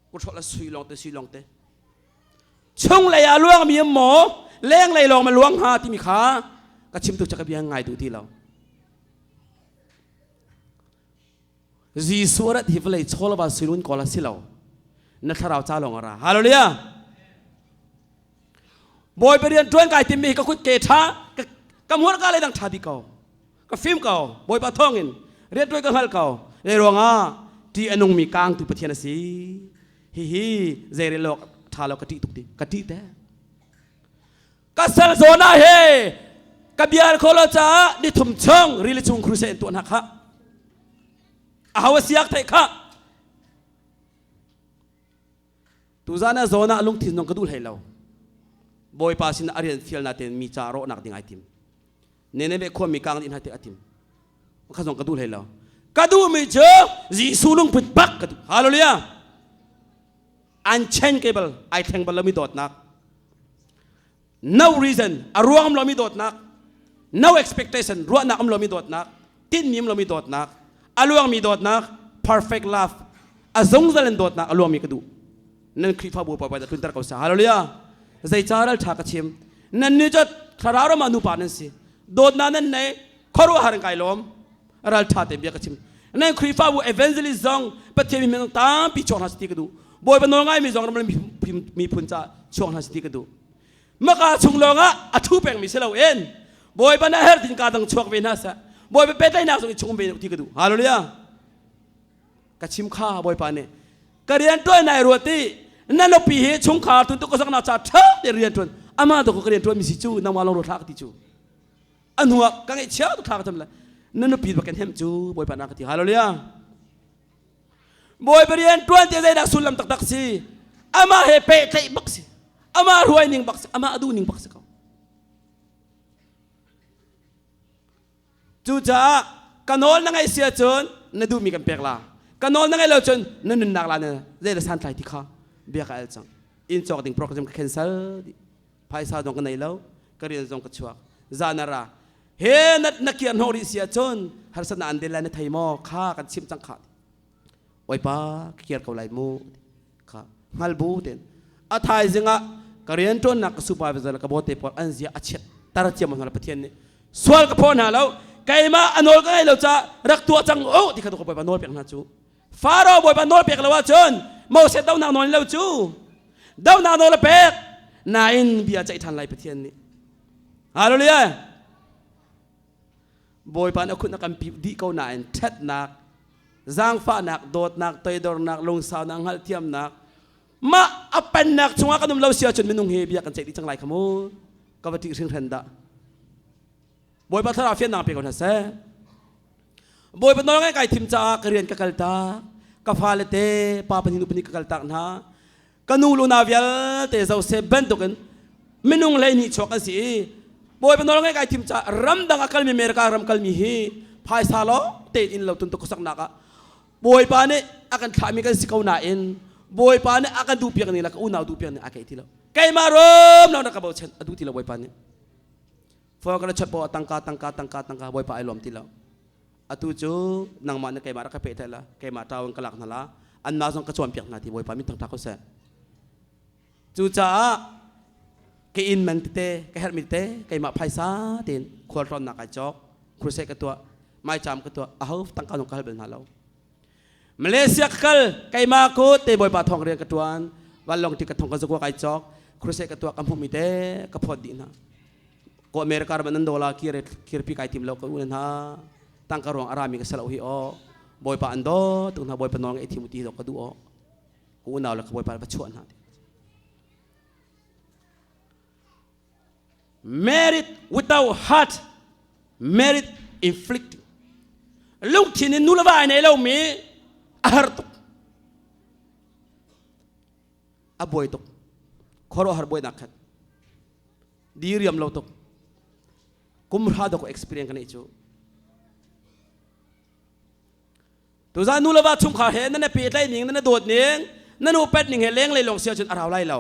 กูชอบละสุยลองเตช่องเลยอาล่วงมีหมอเลี้ยงเลยลองมาล้วงหาที่มีขาก็ชิมตัวจักรเบียงไงดูที่เราจีสวดที่เลยชอลบาสุรุนกอลาสิเรานัทเราจ้าลงอะไรฮาโลเลียบอยไปเรียนจวนไก่ติมีก็คุยเกท้ากำหัวก็เลยดังชาดิเก่าก็ฟิล์มเก่าบอยปะท่องอินเรียนจวนก็ฮัลเก่าเรื่องอ่ะที่อนุมีกลางตุปเทียนสีฮิเจริญโลกทาเรากะทิตุกติกะทิแต่กัสเซลโซนาเฮกับเบียร์โคลาจ้าดิทุ่มช่องริลิชุงครูเซนตัวนักฮะอาวเสียกไทยค่ะตุจานะโซนาลุงทินนงกระดูให้เราบอยปาสินอารีนฟิลนาเตนมีจาโรนักดิ่งไอติม เนี่ยเบควมีกลางอินหัดเตอติมข้าส่งกระดูให้เรากระดูไม่เจอจีสูลุงปิดบักกระดูฮาโลเลีย unchangeable ไอแทงบอลเราไม่โดดนัก no reason อารวงเราไม่โดดนัก no expectation รัวนักเราไม่โดดนักตินมิมเราไม่โดดนักอารวงมีโดดนัก perfect love อาจงจะเล่นโดดนักอารวงมีกระดูนั่นคริสต์ฟ้าบัวปอยแต่ทุนตระกูลสาฮาโลเลียใจจารัลทักชิมนั่นนี่จะทาราเรามานุปานันสิโดดนั้นในขรัวหารังไกลอมรัลทัดเบียกชิมนั่นคริสต์ฟ้าบัว evangelism ประเทศมีเมืองตามปีชงฮัสติกระดูบอยเป็นน้องไงมีจงเรามีพุนจ่าชงฮัสติกระดูเมื่อกาชุงลงอ่ะอทุเปงมีเสลาเอ็นบอยเป็นนักเฮร์ตินกาดังชวกเวนัสบอยเป็นเป็ดได้นักส่งชงเบนที่กระดูฮาโลเลียกชิมข้าบอยปานเนี่ยกเรียนด้วยนายรัวตีนั่นเราปีเหชงขาตุนตุกสักนาชาเท่าเรียนทุนอามาตุกเรียนทุนมีสิจูนำมาลงรถทักติจูอันหัวกังเอเชียตุกทักทำไรนั่นเราปีบักกันเฮมจูบอยปานนักติฮาโลเลียบอยไปเรียนตัวเดียวได้ดักสุลลัมตักซีอามาเฮเปใจบักซีอามารวยนิ่งบักซีอามาอดูนิ่งบักซีเขาจู่จ้ากันนอนนั่งไอเสียจนนั่นดูมีกันเปกลากันนอนนั่งไอเราจนนั่นนึกนักลาเนี่ยเรื่องสันติที่เขาเบียกเอลจังอินจอกดิ่งโปรแกรมแคนเซิลภายซาดงกันในเราก็เรียนจงกระชัวจานาราเฮนักเขียนฮอริเสียจนฮาร์สนาอันเดลในไทยมอข้ากันชิมจังขาดไว้ป้าเขียนเขาไหลมูค่ะฮัลบูเต็นอาทายจึงอ่ะกเรียนจนนักสุภาพจะนักบอเตปออันเสียอาเชตตาร์เจียมันหัวประเทศนี้ส่วนกับพ่อหน้าเราไก่มาอันนอลก็ให้เราจะรักตัวจังโอ้ที่เขาต้องไปปนนอลเปียกนะจูฟาโร่บอยปนนอลเปียกแล้วว่าจนโมเสสดาวนานนอลแล้วจูดาวนานนอลเปียกนายอินเบียใจทันไรประเทศนี้ฮาโลเลียบอยปานเอาคุณนักการพิดีเขานายเท็ดนักจางฟ้านักโดดนักเตยดอร์นักลงสาวนักฮัลเทียมนักมาอัปเป็นนักชงอากันนุ่มเราเสียจนไม่นุ่งเฮียเบียกันใจดีจังไรขโมยก็ปฏิเสธเห็นดะบอยปัทราเฟียนนางเปียกคนเสบอยปนน้องไก่ทิมจากเรียนกัลตากฟ้าเลเตป้าปนินุปนิกัลตากนะกันูลูนาเวลเตเจ้าเซเบนตุกันไม่นุ่งเลยนี่ชกกันสิบอยปนน้องไก่ทิมจารำดังอักลมีเมริการำกัลมีฮีพายซาโลเตอินเราตุนตุกสักนักบอยปานี่อากันขามีกันสิเขาหน้าอินบอยปานี่อากันดูเปียกนี่ละก็อุณาดูเปียกนี่อากันที่เราไก่มารวมเรานักบ่าวเช่นดูที่เราบอยปานี่ฟอกันชัดบ่ตังกาบอยปาไอลมที่เราอตุจูนางมันไก่มารักเปเตละไก่มาตาวังกลักนั่นละอันน่าสงกระชวนเปียกนาทีบอยปามีตั้งทักเขาเสจูจ้าไก่อินมันเตไก่เฮร์มิเตไก่มาไพซ่าเด่นขวดร้อนนักไก่จอกครูเซกตัวไม่จำตัวอ้าวตั้งการของเขาเป็นหาเรามาเลเซียกัลไก่มาโคเตบอยปาทองเรียนกระตัววันลงที่กระทงกระจุกไก่จอกครูเซกตัวกำพูมิเตกระพอดีนะก็อเมริกาบันนันโดลาคีร์ปีไก่ทีมเราก็อุ่นฮะตั้งกระรองอารามิกสลาวฮีโอบอยปาอันโดตุนฮะบอยปานองไอทีมุตีเราก็ดูกูอุ่นเอาแล้วก็บอยปาประชวนฮะ merit without heart merit inflicting ลูกที่นี่นู่นละว่าในเรามีอาหารตุกอาบอยตุกขอรอหาบอยนักขัดดีเรียมเราตุกกุมราดก็ experience กันอีกตัวจานู่นละว่าชุ่มขาเห็นนั่นน่ะปีดไล่หนิงนั่นน่ะโดดหนิงนั่นน่ะเป็ดหนิงเห็นเลี้ยงเลยลงเสียจนอาราวไล่เรา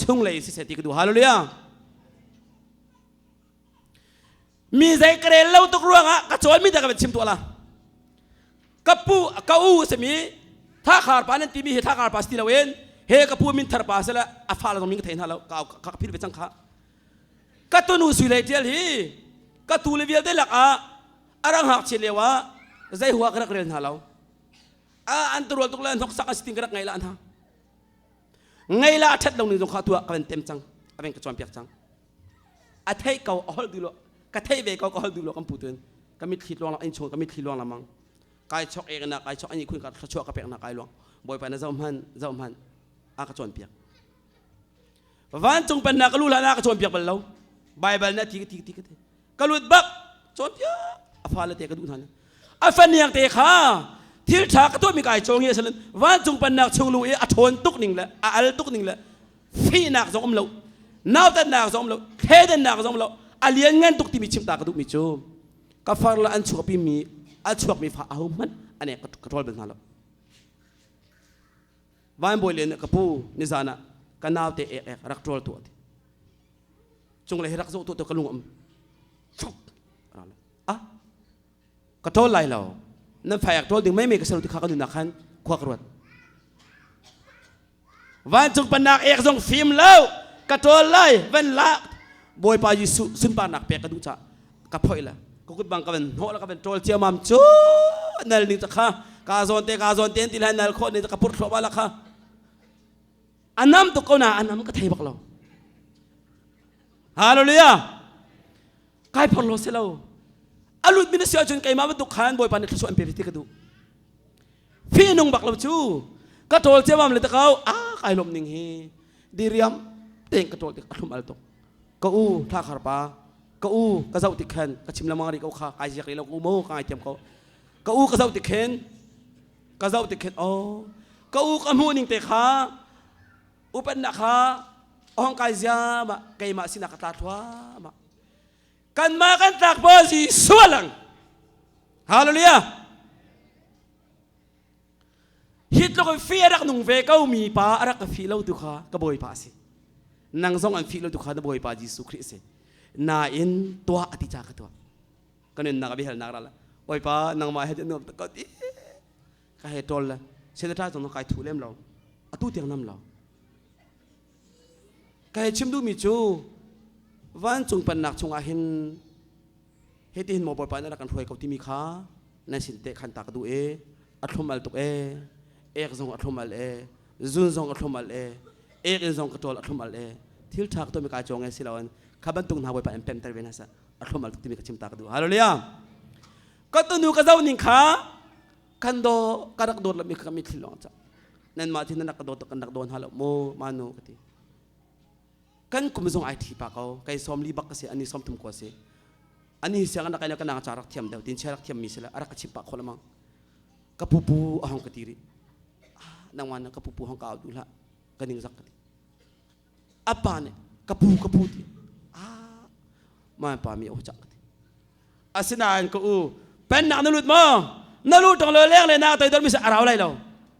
ชุ่มเลยสิเสติก็ดูฮาโลเลียมีใจกระเด็นเล่าตุกร่วงอ่ะกระโจนมีแต่กระเป็นชิมตัวละกระปูกระอูสมีถ้าขาดปานันตีมีเหตุถ้าขาดปาสติลาเวนเฮกระปูมินทร์ปาเสละอาฟาลตรงนี้ก็เห็นฮะเราก็พิจารณาจังค่ะกระตุนูสุเลเทียลฮีกระตูเลเวียได้หลักอารังหักเฉลียวะใจหัวกระเรียนฮะเราอันตรวจตุกเล่นทกสักสติงกระไงละอันฮะไงละชัดลงหนึ่งตรงข้าตัวกระเป็นเต็มจังกระเป็นกระจอมเปียกจังอาเทยเก่าออลดูโลกระเทยเบเก่าออลดูโลกัมพูเตือนก็มีขีดลวงละอินโชก็มีขีดลวงละมังกายช็อกเองนะกายช็อกอันนี้คุณกับช็อกกระเปียกนะกายลวงบอยไปนะเจ้ามันอากระจอมเปียกวันจงเป็นนักลูลานักระจอมเปียกเป็นเราไบเบิลนะทีกลุดบักจอมเปียกอาฟาเลเตกระดูทันอาฟันเนียงเตะขาที่ฉากกระตัวมีกายโจงเฮียสลันวันจงเป็นนักชงลุยอาทนตุกหนึ่งละอาลตุกหนึ่งละฟีนักสองเราน้าวแต่นักสองเราเทเดนนักสองเรา alian ngan tuk ti mi chim ta ka du mi chu ka far la an chuak pi mi a chuak mi fa au man ane ka tol ben halo van boy len ka pu ni zana ka naw te rak trol tu chung le rak zo tu ka lung am a ka tol lai lo nan fa yak tol ding mai me ka salu ti kha ka du na khan khwak rot van chung panak zong film lo ka tol lai van la boy pa Yesu sun pa nak pe ka du cha ka phoi la ko kut bang ka ben ho la ka ben tol chia mam chu nal ni ta kha ka zon te ti lan nal kho ni ka pur thlo ba la kha anam to ko na anam ka thai bak lo hallelujah kai phol lo se lo alut min sia chun kai ma ba tu khan boy pa ni thso am pe ti ka du phi nong bak lo chu ka tol chia mam le ta kau kai lom ning hi diriam teng ka tol ti athum al to ka u tha khar pa ka u ka zau ti khan ka chim lamang ri ka kha kai jak ri lo ku mo kai tem ko ka u ka zau ti khen ka u ka mu ning te kha u pen na kha ong kai zia ma kai ma sina ka ta thwa ma kan ma kan tak bo si sualang hallelujah hit lo ko fi rak nung ve ka mi pa arak ka fi lo tu kha ka boy pa si nang zong an fi lo tu kha da boy pa Jesu Christ na in tua ati cha ka tua kanen na ka bi hel na ra la oi pa nang ma he no ka ti ka he tol la se da ta zong kai thu lem lo atu tiang nam lo ka he chim du mi chu van chung pan nak chung a hin he ti hin mo boy pa na kan thoi ka ti mi kha na sin te khan ta ka du athum al tuk zong athum al zun zong athum al zong ka tol athum al thil thak to mi ka chong silawan khaban tung na boy pa em pem tar vena sa athum al tuk ti mi ka chim ta ka du hallelujah ka tu nu ka zau ning kha kan do karak do la mi ka mi thilong cha nan ma thi na ka do to kan dak don halo mo manu ka ti kan kum zong ai thi pa ko kai som li bak ka se ani som tum ko se ani siang na kai na kana charak thiam de tin charak thiam mi sela ara ka chim pa ko lamang ka pupu ahong ka tiri nang wan ka pupu hong ka du la kaning zak ka ti apa ne ka pu ti ma pa mi o chak ka ti asinan ko u pen nak nalut mo nalut tong lo leng le na tai dol mi sa araw lai lo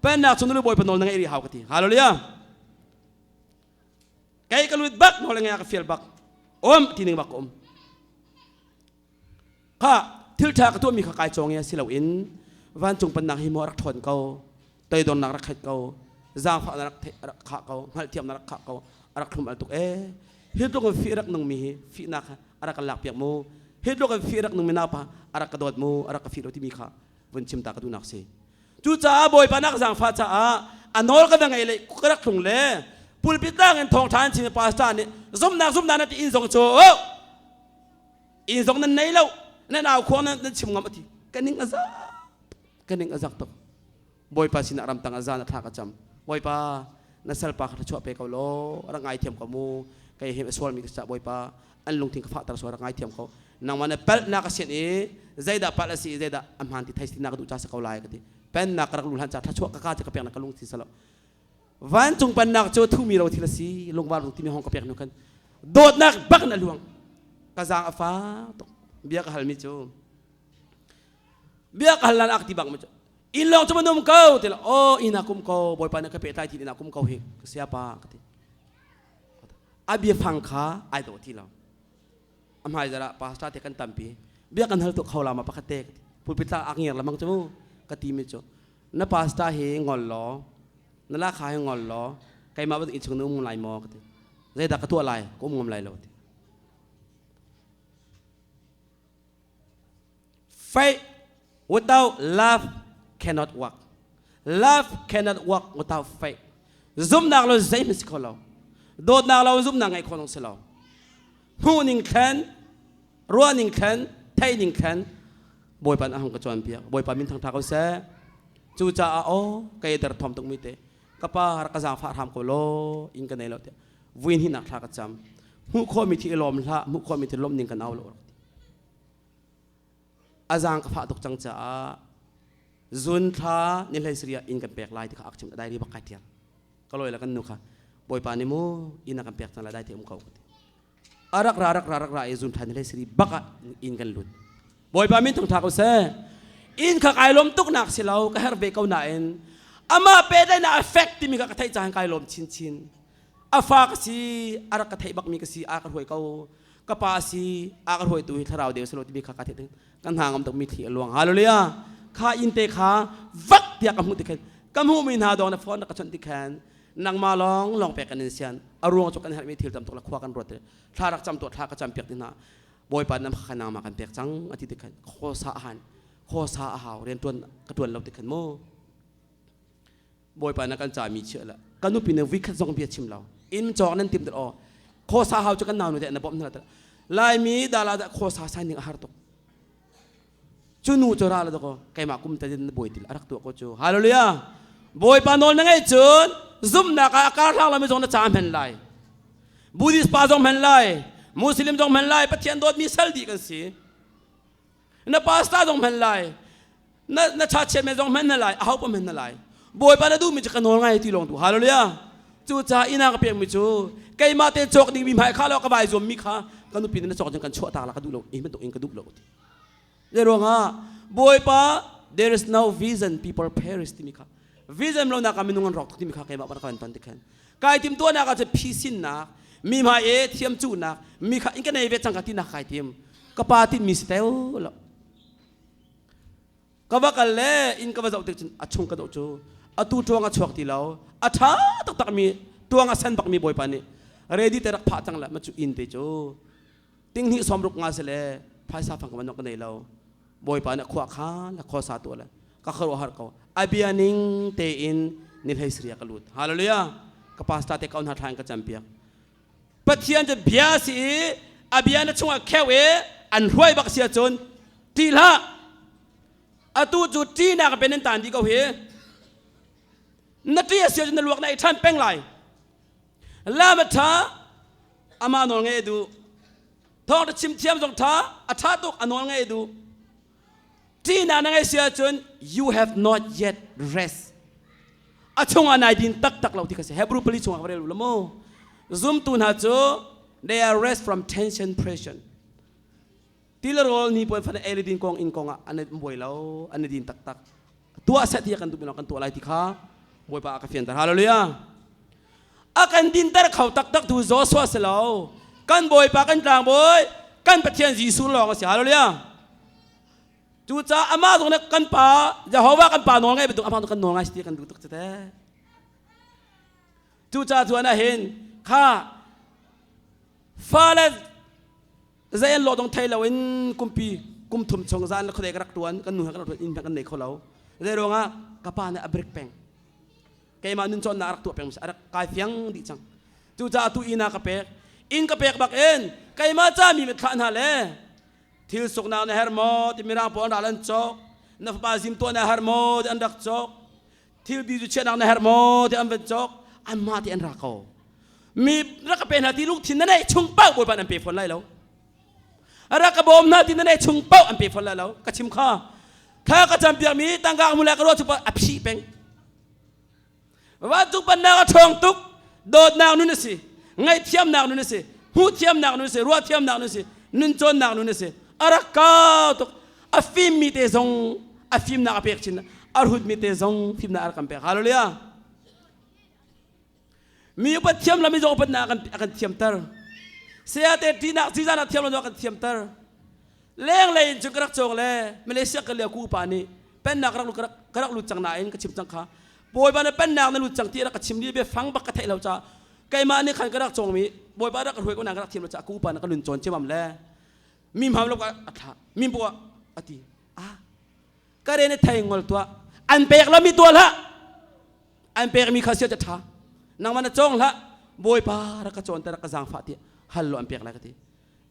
pen nak sun lu boy panol nang eri haw ka ti hallelujah kay kalut bak no lang ka feel bak tining bak ka thil tha ka to mi kha kai chong ya silaw in van chung pan nak hi mo rak thon ko tai don nak rak khat ko zang pha nak kha ko hal thiam nak kha ko rak thum al tuk hi to ko fi rak nung mi fi nak arak lak piak mo hi to ko fi rak nung mi na pa arak ka dot mo arak ka fi ro ti mi kha vun chim ta ka du nak se chu cha boy pa nak zang pha cha anol ka ngai le ku rak thung le pulpit lang en thong than chin pastor ni zum na ti in zong cho in zong nan nei lo na naw khong nan chim ngam ati kaning azak to boy pa sina ram tang azana tha ka cham boy pa na sal pa kha chwa pe ka lo rangai thiam ka mu kai hem swal mi ka boy pa an lung thing ka fa tar so rangai thiam ko nang man pel na ka sen zaida pal si zaida amhan ti thai si na ka du cha sa ka lai ka ti pen na ka rak lu han cha tha chwa ka ka pe na ka lung ti salo van chung pan nak cho thu mi ro thi la si lung ba lung ti mi hong ka pe nu kan dot nak bak na luang ka zang afa to bia ka hal mi chu bia ka hal lan ak ti bak mi chu ilong cho manum ko tila inakum ko boy pa na ka pe tai ti inakum ko he siapa ka ti abia phang kha ai do ti lo am hai jara pasta te kan tampi bia kan hal to khawla ma pakate pulpita aknger lamang chu ka ti mi chu na pasta he ngol lo na la kha he ngol lo kai ma ba i chung nu mu lai mo ka ti zai da ka tu lai ko mu ngam lai lo ti faith without love cannot work. Love cannot work without faith. Zoom nak lo zay mis ko lo. Dot nak lo zoom nak ngay ko nong silo. Huning kan, ruaning kan, taining kan. Boy pan ahong kacuan pia. Boy pa min thang thakaw se. Chu cha kay dar thom tung mite. Kapa rakazang fa ram ko lo in kanay lo te. Vuin hin nak thakacham. Mu ko mi ti lom la, mu ko mi ti lom ning kan aw lo. Azang ka fa tok chang cha zun tha ni lai sria in kan pek lai ti kha akchim dai ri bakai tiang kaloi la kan nu kha boy pa ni mo in kan pek chang la dai ti ko arak ra izun than le sri baka in kan lut boy pa min thong tha ko se in kha kai lom tuk nak silau ka her be kau na en ama pe dai na affect mi ka thai chang kai lom chin afa ka si arak ka thai bak mi ka si a ka hoi kau ka pa si a ka hoi tu Thlarau deu selo ti mi kha ka thai kan hangam tok mi thi luang hallelujah kha in te kha vak tia ka mu ti khan kam hu min ha dong na phone ka chon ti khan nang ma long pe kan sian arung chok kan her mi thil tam tok la khwa kan rot Thlarak cham to thla ka cham pek ti na boy pa nam kha nang ma kan pek chang ati ti khan kho sa han kho sa a haw ren tuan ka tuan lo ti khan mo boy pa na kan cha mi che la kan nu pin ne wik zong pia chim lo in chok nan tim o kho sa haw chu kan naw nu de na bom na ta lai mi da la da kho sa sa ning har to chu nu cho ra la ko kai ma kum ta din boy til arak to ko chu hallelujah boy pa nol na ngai chun zum na ka thang la mi zong na cham hen lai Buddhist pa zong hen lai Muslim zong hen lai pathian dot mi sal di kan si na pasta zong hen lai na cha che me zong hen na lai a hau pa men na lai boy pa na du mi kan nol ngai ti long tu hallelujah chu cha ina ka pek mi chu kai ma te chok ding mi mai kha lo ka bai zom mi kha kan nu pin na chok jang kan chua ta la ka du lo e men to in ka du lo ti le ro nga boy pa there is no vision people perish ti mi kha vision lo na ka minungan rok ti mi kha kai ma pa kan ton ti khan kai tim to na ka che phisin na mi ma e thiam chu na mi kha in ka nei ve chang ka ti na kai tim ka pa ti mi stel lo ka ba ka le in ka ba zau te chin a chung ka do chu a tu tuang a chok ti lo a tha tak mi tuang a san bak mi boy pa ni ready te rak pha chang la ma chu in te chu ting hi som ruk nga se le phai sa phang ka man ka nei lo boy pa na khwa kha la kho sa to la ka kharo har ko abianing te in ni thai sriya ka lut hallelujah ka pasta te kaun ha thang ka champion pathian je bia si abiana chunga khewe an roi bak sia chon tilha atu chu ti na ka penen tan di ko he na ti sia jin luak na I than peng lai la ma tha ama no nge du thok de chim thiam jong tha a tha tok anol nge du ti na na nge sia chon you have not yet rest a chunga na din tak lau ti ka se hebrew pali chunga ka re lu mo zoom tu na cho they are rest from tension pressure tilarol ni pon fa elidin kong in konga an boy lao an din tak tua set ya kan tu kan tu lai ti kha boy pa ka fian tar hallelujah akan din tar khau tak tu zo so se lo kan boy pa kan tlang boy kan pathian jisu lo nga se hallelujah tu cha ama dong na kan pa jehovah kan pa no ngai betu ama kan no ngai sti kan du tuk te tu cha tu na hin kha fala zayan lo dong thai lo in kum thum chong zan la khode rak tuan kan nu ha kan in kan nei kho lo le ro nga ka pa na abrik peng kay ma nun chon na rak tu peng arak ka fiang di chang tu cha tu ina ka pek in ka pek bak en kay ma cha mi met khan ha le thil sok na na her mo ti mirang pon dalan chok na fa zim to na her mo an dak chok thil bi ju chen na her mo ti an ven chok an ma ti an ra ko mi rak pen ha ti luk thin na nei chung pau boy pan an pe phon lai lo arak ka bom na ti na nei chung pau an pe phon lai lo ka chim kha ka cham piak mi tangga mu la ka ro chu pa apsi peng wa tu pan na ka thong tuk dot na nu na si ngai thiam na nu na si hu thiam na nu si ro thiam na nu si nun chon na nu na si arak ka to afim mi te zong afim na ka pek chin arhut mi te zong fim na ar kam pek hallelujah mi pa thiam la mi zong pa na kan thiam tar se ate tina si za na thiam lo kan thiam tar leng lein chung krak chong le malaysia ka le ku pa ni pen na krak lu chang na in ka chim chang kha boy ba na pen na lu chang ti ra ka chim ni be phang bak ka thai lo cha kai ma ni khan krak chong mi boy ba ra ka hoi ko na krak thiam lo cha ku pa na ka lun chon chimam le mim ham lo ka atha mim bo ati ka re ne thai ngol tua an pek la mi tua la an pek mi kha sia cha tha nang man chong la boy pa ra ka chon ta ra ka jang fa ti hal lo an pek la ka ti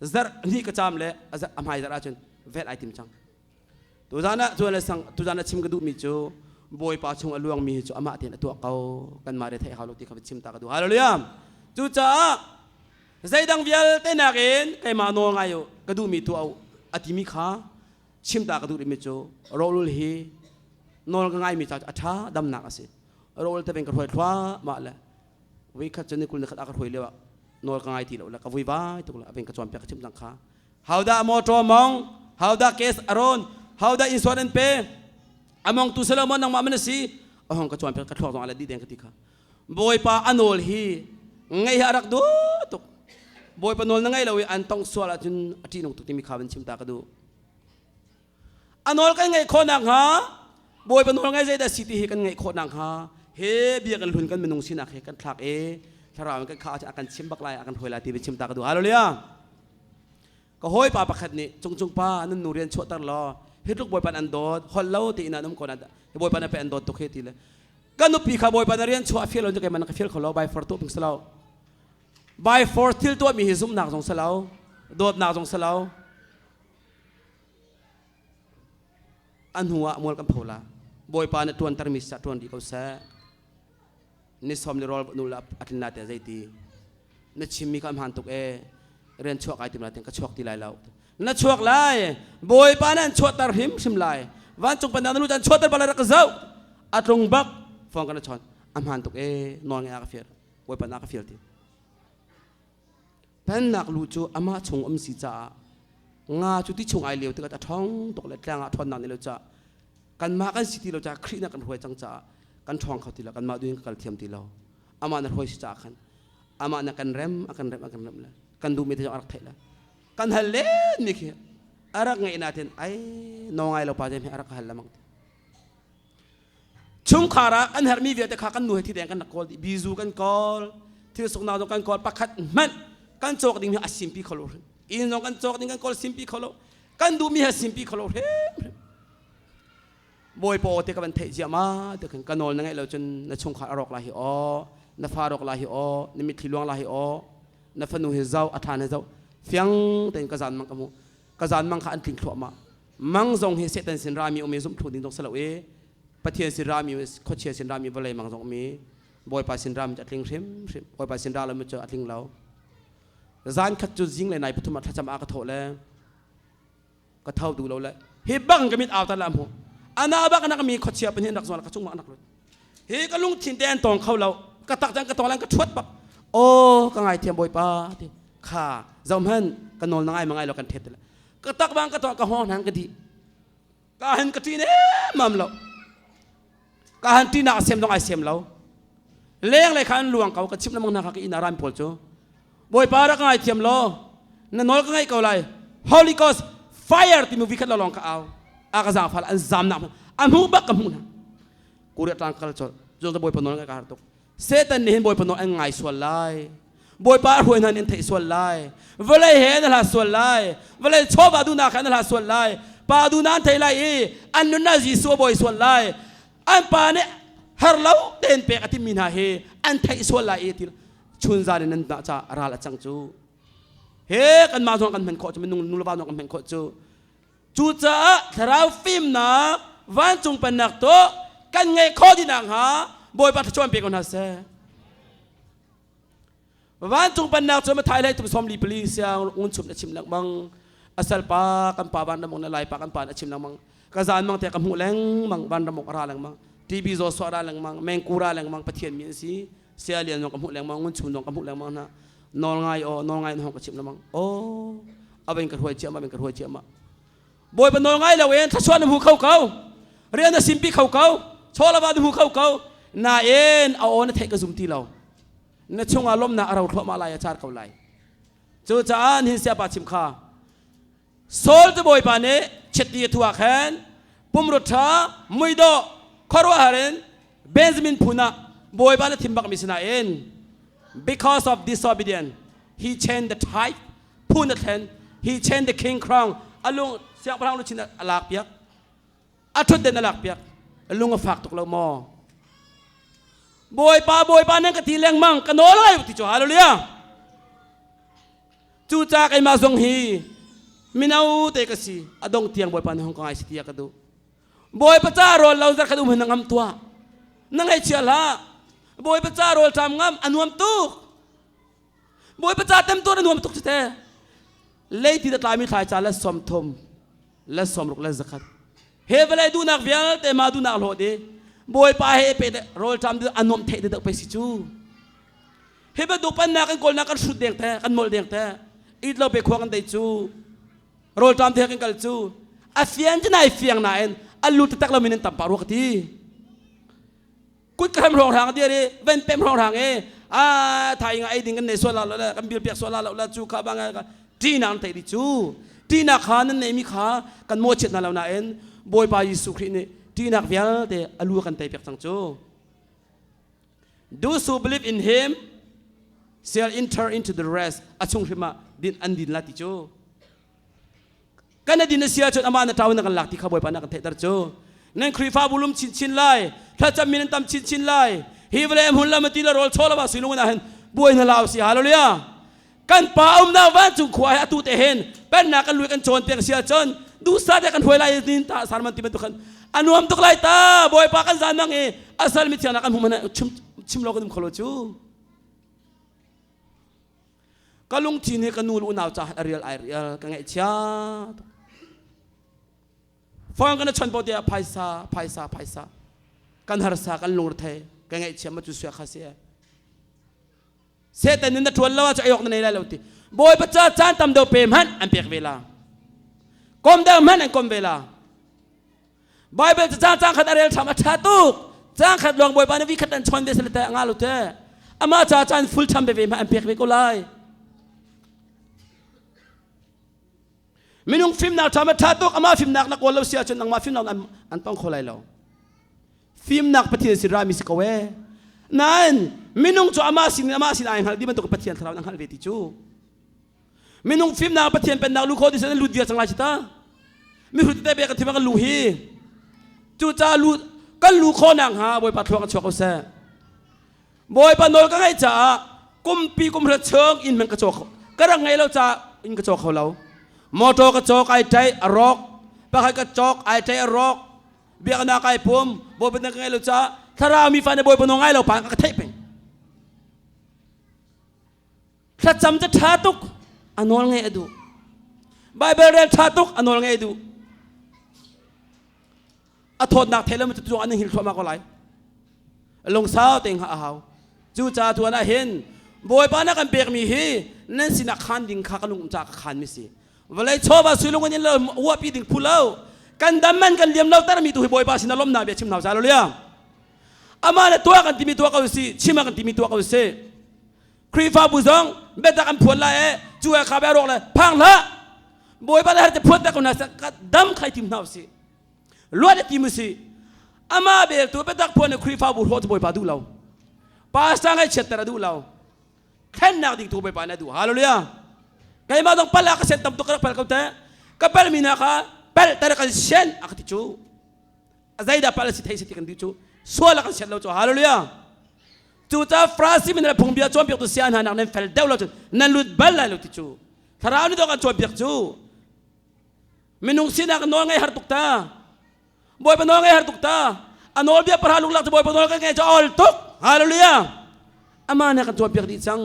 zar ni ka cham le azar amhai zar achun vet item chang tu jana sang tu jana chim ka du mi chu boy pa chung aluang mi chu ama ten tu kau kan mare thai halu ti ka chim ta ka du hallelujah tu cha zaidang vial te na gen kai ma no ngayo ka du mi tu au ati mi kha chim ta ka du mi chu rolul hi nol ka ngai mi cha atha dam na ka se rol te ben ka thoi thwa ma la we kha chani kul na kha ka thoi lewa นอลกังไอทีแล้วก็วิ่งไปตุกละเป็นกระจวนเปียกชิมสังขา how da motor mong how da case aron how da insurance pay among tu salamon nang maman si ahong ka chuan ka thlok tong ala di deng katika boy pa anol hi ngai harak do tuk boy pa nol na ngai lawi antong swala jun ati nong tuk timi khaban chimta ka do anol kai ngai khonang ha boy pa nol ngai zai da city hi kan ngai khonang ha he bia kan lun kan menung sinak he kan thlak e thlarau kan kha akan chimbak lai akan hoila ti be chimta ka do hallelujahก็ห้อยป่าประคัดนี่จงป้านั่นหนูเรียนชั่วตั้งรอเฮ็ดลูกบอยปันอันโดดฮอลเล่าตีน่ะน้ำก่อนนั่นบอยปันเป็นอันโดดตุกเฮ็ดทีเลยก็นุปีข้าบอยปันเรียนชั่วเฟียลเราจะเก็บมันก็เฟียลของเราใบฟอร์ตัวพิงสลาวใบฟอร์ทิลตัวมีหิซุ่มหนักสงสลาวโดดหนักสงสลาวอันหัวมวลกันพูละบอยปันตัวอันตรมิสตัวอันดีเขาแซ่นิสอมลิโรลนุลับอัตินาเตะใจดีนิชิมีคำหันตุกเรียนชั่วไอติมอะไรก็ชั่วตีลายเรานั่นชั่วลายบอยปานั่นชั่วตาหิมชิมลายวันจงปันนันรู้จันชั่วตาบาลรักเจ้าอัตรงบักฟังกันนะชอนอัมหันตุกนอนไงอาเฟียร์บอยปานอาเฟียร์ทีเป็นนักลูจูอามาชงสีจ้างาจุดที่ชงไอเลียวที่ก็จะท้องตกเล็ดแรงทอนนันนี่เราจะกันมากันสิที่เราจะคลีนักกันหวยจังจ้ากันท้องเขาทีละกันมาด้วยกันเทียมทีเราอามานักหวยสิจ้ากันอามานักกันเร็มอากันเร็มเลยกันดูมีแต่จะอารักไทยละกันฮัลเลนนี่คืออารักไงนาเทนไอ้น้องไอ้เราพาใจให้อารักฮัลละมั้งชุ่มขาระกันฮาร์มีเวียแต่ขากันหน่วยที่แดงกันนักกอลบิซูกันกอลที่ส่งนาวกันกอลปักขัดมันกันโจกดิ่งมีอาซิมปีคอลอินน้องกันโจกดิ่งกันกอลซิมปีคอลกันดูมีอาซิมปีคอลเฮ้บอยโปเตกันเทจิมาแต่กันนอนนั่งไงเราจนนชุ่มขาระกลาฮิออนฟารกลาฮิออนมิทิลวงลาฮิอนัฟนูเฮเจ้าอัฐานเฮเจ้าเฟียงแต่กษัตริย์มังกมูกษัตริย์มังขันทิ้งขวมามังทรงเฮเซตันสินรามีอเมซุมถูกดิ้งตรงสลาวปะเทียนสินรามีขดเชียสินรามีบะเลยมังทรงมีบอยปาสินรามีจะทิ้งเข็มบอยปาสินราแล้วมันจะทิ้งเราจานขัดจุดยิงเลยในปฐมทัศน์อากาศโถแล้วก็เท่าดูเราเลยเฮบังก็มีเอาตะลำหัวอันนั้นบังก็นักมีขดเชียเป็นเห็นนักสวนกระชุ่มมักนักเลยเฮก็ลุงชินแดนตองเข้าเรากระตักจังกระตองแล้วก็ชวดปักโอ้ก็ไงเทียมบอยป้าที่ข้าจำเห็นกันนอนนั่งไงมังไงเรากันเท็ดเลยก็ตักบางก็ตอกก็ห้องนั้นก็ดีก็เห็นก็ทีนี้มั่มเราก็เห็นที่น่าเสียมต้องไอเสียมเราเลี้ยงเลยขันหลวงเขาก็ชิบน้ำมันนักกินอารามพอลจูบอยป้าเราก็ไงเทียมเรานั่นนอนก็ไงเขาเลย Holy Ghost Fire ที่มีวิคัตเราลองก็เอาอากาศฟ้าอันจำหนักอันหูบักกับหูนะกูเรียกทางกันจนจะบอยปนนอนก็หาตุกเซตันนี่เห็นบอยปนนอนง่ายส่วนไล่บอยป้าหวยนั่นเห็นเทส่วนไล่เวลาเห็นนั่นละส่วนไล่เวลาชอบปาดูนาขันนั่นละส่วนไล่ปาดูนั่นเทไล่อันนั้นน่าจีสัวบอยส่วนไล่อันปาเนี่ยฮาร์เลาเดินไปกับที่มินาเฮอันเทส่วนไล่ที่ชุนซาเนี่ยนั่นจะราละจังจูเฮกันมาส่วนกันเป็นโคจะเป็นนุ่งละบ้านกันเป็นโคจูจ้าถ้าเราฟิล์มนะวันจงเป็นนักโตกันไงข้อที่นางหาบอยปัทชวนเปียกคนหาเสวันจงเป็นนักโตมาไทยเลยตุ่มสมลีปลีเสียงอุ่นชุบนักชิมนักมังอาศัยปากันป่าบ้านดำมงนั่นไหลปากันป่านักชิมนักมังกระจายมังแต่กับหูแรงมังบ้านดำมงราแรงมังทีบีโซสวาราแรงมังแมงกูราแรงมังปะเทียนมีสีเสียเลียนกับหูแรงมังอุ่นชุบนกับหูแรงมังนะนอนไงนอนไงนอนกับชิมนักมังโอ้เอาเป็นกระถวยเจียมาเป็นกระถวยเจียมาบอยเป็นนอนไงเราเองถ้าชวนหูเขาเรียนน่ะสิมปีเขาชอบละบาดหูเขาน่าเอ็นเอาโอนเทกระซุมตีเราน่ะช่วงอารมณ์น่ะเราทว่ามาลายชาติเขาไล่จู่จ้าหินเสียปาชิมข้าโซลจะบอยปานนี้เช็ดดีทัวแขนปุ่มรถช้าไม่โดคอร์วาฮารินเบนซามินพูน่ะบอยปานนี้ทิมบักมิสนาเอ็น because of disobedience he changed the type พูน่ะแทน he changed the king crown อลุงเสียงพลังลุชินอลากเปียกอาทุดเด่นอลากเปียกลุงก็ฝากตกเราหม้อบอยปานั่นก็ทีเลี้ยงมั่งกันโน้เลยที่จ่อฮาโลเลียจู่จากไอ้มาทรงฮีมินเอาเตกสีอดงเตียงบอยปาในห้องกงไอสิเตียกระดูบอยประจารอลเราจะกระดูเหมือนงำตัวนั่งไอเชียละบอยประจารอลทำงำอนุมตุกบอยประจาเต็มตัวอนุมตุกเตะเลยที่จะตายมีใครจ่าและสมทมและสมรุกและสกัดเฮเวลาดูนักเวียนแต่มาดูนักโหดบอยปาเฮเปดโรลทำดูอนุมเทเดไปสิจูเฮ เบดูปันนักกันกอลนักกันสุดเดียงแท้กันหมดเดียงแท้อีเราไปควงกันได้จูโรลตามเทกันกันจูอาเฟียนจะไหนเฟียงไหนอันลุตตักเรามีนันตับปารุกทีกุดกันรองทางเดียร์เว้นเป็นรองทางถ่ายไอ้ดิ่งกันในส่วนเราแล้วกันเบียร์เปียกส่วนเราแล้วจูข้าบางไงกันที่นั่งแต่ดิจูที่นักขานั้นในมิขากันโมเชตนั่นเราหน้าบอยปายิสุครีนี่ที่นักเวียลเดอลูกันแต่เปียกสังจู Those who believe in Him shall enter into the rest อาชงพิมาดินอันดินลาติจูกันดินเสียจนอามาณเท่านั้นกันหลักที่ข้าบอยปานักเทตร์จูนั่นครีฟ้าบุลุมชินไล่ถ้าจะมีนันตำชินไล่ฮิวเลมหุ่นละมาตีละโรลโชลบาสิลุงนะเห็นบวยนลาวสิฮาโลเลียกันป่านาวันจุงควายอตุเตเห็นเป็นนักกันลุยกันโจนเปียกเสียจนดูซาเดกันหวยไล่ดินตาสารมันติมันตุกันอันวมตุกไล่ตาบอยปากันจานนังอาศัยมิตรนักกันหุ่นมันชิมโลกันดุมขลุ่จูก็ลุงทีนี่กันนูรุนาวจ่าเรียลกันไงเชียฟังกันชนปอดีไพศากันหาสากันลงรถไทยกันไงเชียมาจุสวยข้าเสียเสแต่นินทวนแล้วจะออกในแล้วทีบอยประชาชนทำเดียวเปรมหันอันเปียกเวลากรมเดิมหันอันกรมเวลาบอยเป็นจ้างขัดอะไรทำอัฐตุกจ้างขัดลงบอยปานวิขัดอันชนเดสเลตงาลุเตะอามาจ้าจานฟุลทำเบเวมอันเปียกเวก็ไล่มินุงฟิล์มนักทำอัฐตุกอามาฟิล์มนักนักวอลเลเซียจนนักมาฟิล์มนักอันต้องขอไล่เราฟิล์มนักปฏิเสธรามิสกเวนั่นมินุงจูอามาสินไอ้หันดีมันตกปฏิเสธเรานักหันเวติจูมินุงฟิล์มนักปฏิเสธเป็นนักลูกโคดิเซนลูดเดียสังลายชิตามิหุ่นที่ได้เบกันที่มันกันลูฮีจูจ้าลูกันลูโคนังฮะบอยปัดทวงกันชกเอาเซ่บอยปัดโนลก็ไงจ้ากุมปีกุมระเชิงอินมันกระจกก็รังไงเราจ้าอินกระจกเขาเรามอโตกระจกไอ้ใจอรอกปะใครกระจกไอ้ใจอรอกเบียกันนาไก่พุ่มบอยเป็นยังไงเราจ้าถ้าเรามีฟันในบอยปัดโนไงเราผ่านกระเทยเป็นถ้าจำจะท้าตุกอันโนลไงดูไบเบิลเรียนท้าตุกอันโนลไงดูอโทษนักเทเลมันจะตัวอันนึงหินขวามากกว่าไรลงเท้าเต็งหาเอาจู่จ้าตัวน่าเห็นบอยปานักกันเปียกมีฮีนั่นสินักขันดิ่งข้ากันลงจากขันมิสิเวลาชอบว่าสุลุงกันยันเราหัวปีดิ่งพูเล่ากันดำมันกันเลี้ยมเราแต่มีตัวบอยปาสินาล้มนาเบียชิมหนาวใจเราเลี้ยอามาเนี่ยตัวกันที่มีตัวเขาสิชิมากันที่มีตัวเขาสิครีฟ้าบุษงเบต้ากันพูดละจู่ข้าไปรอกเลยพังละบอยปาเนี่ยจะพูดแต่คนนั้นสักดำใครทิมหนาวสิล้วนที่มุสีอามาเบลตัวเป็นตักพวนครีฟ้าบุหัวตัวบอยปาดูเราภาษาไงเช็ดแต่ดูเราแค่นักดิ่งตัวบอยปาเนี่ยดูฮาโลเลียไงมาต้องพัลลักเซนตัมตุกระเปลเขาแต่ก็เปลมีนะค่ะเปลแต่ละกันเชนอักติจูใจดาเปลสิทธิสิทธิกันดิจูส่วนละกันเชนเราจูฮาโลเลียจู่จ้าฟราซิมินละพงเบียจอมเปียกตัวเสียนหานักนั่นเฟลเดวเราจูนั่นลุดเบลเลยเราติจูถ้าเรานี่ต้องการจอมเปียกจูมินุงสินักน้องไงฮาร์ตุกตาบอยปนองไงฮาร์ตุกตาอันโอลเบียประหารลุงลักจะบอยปนองไงจะออลตุกฮาเลลูยาอามาเนี่ยกันตัวเปียกดิจัง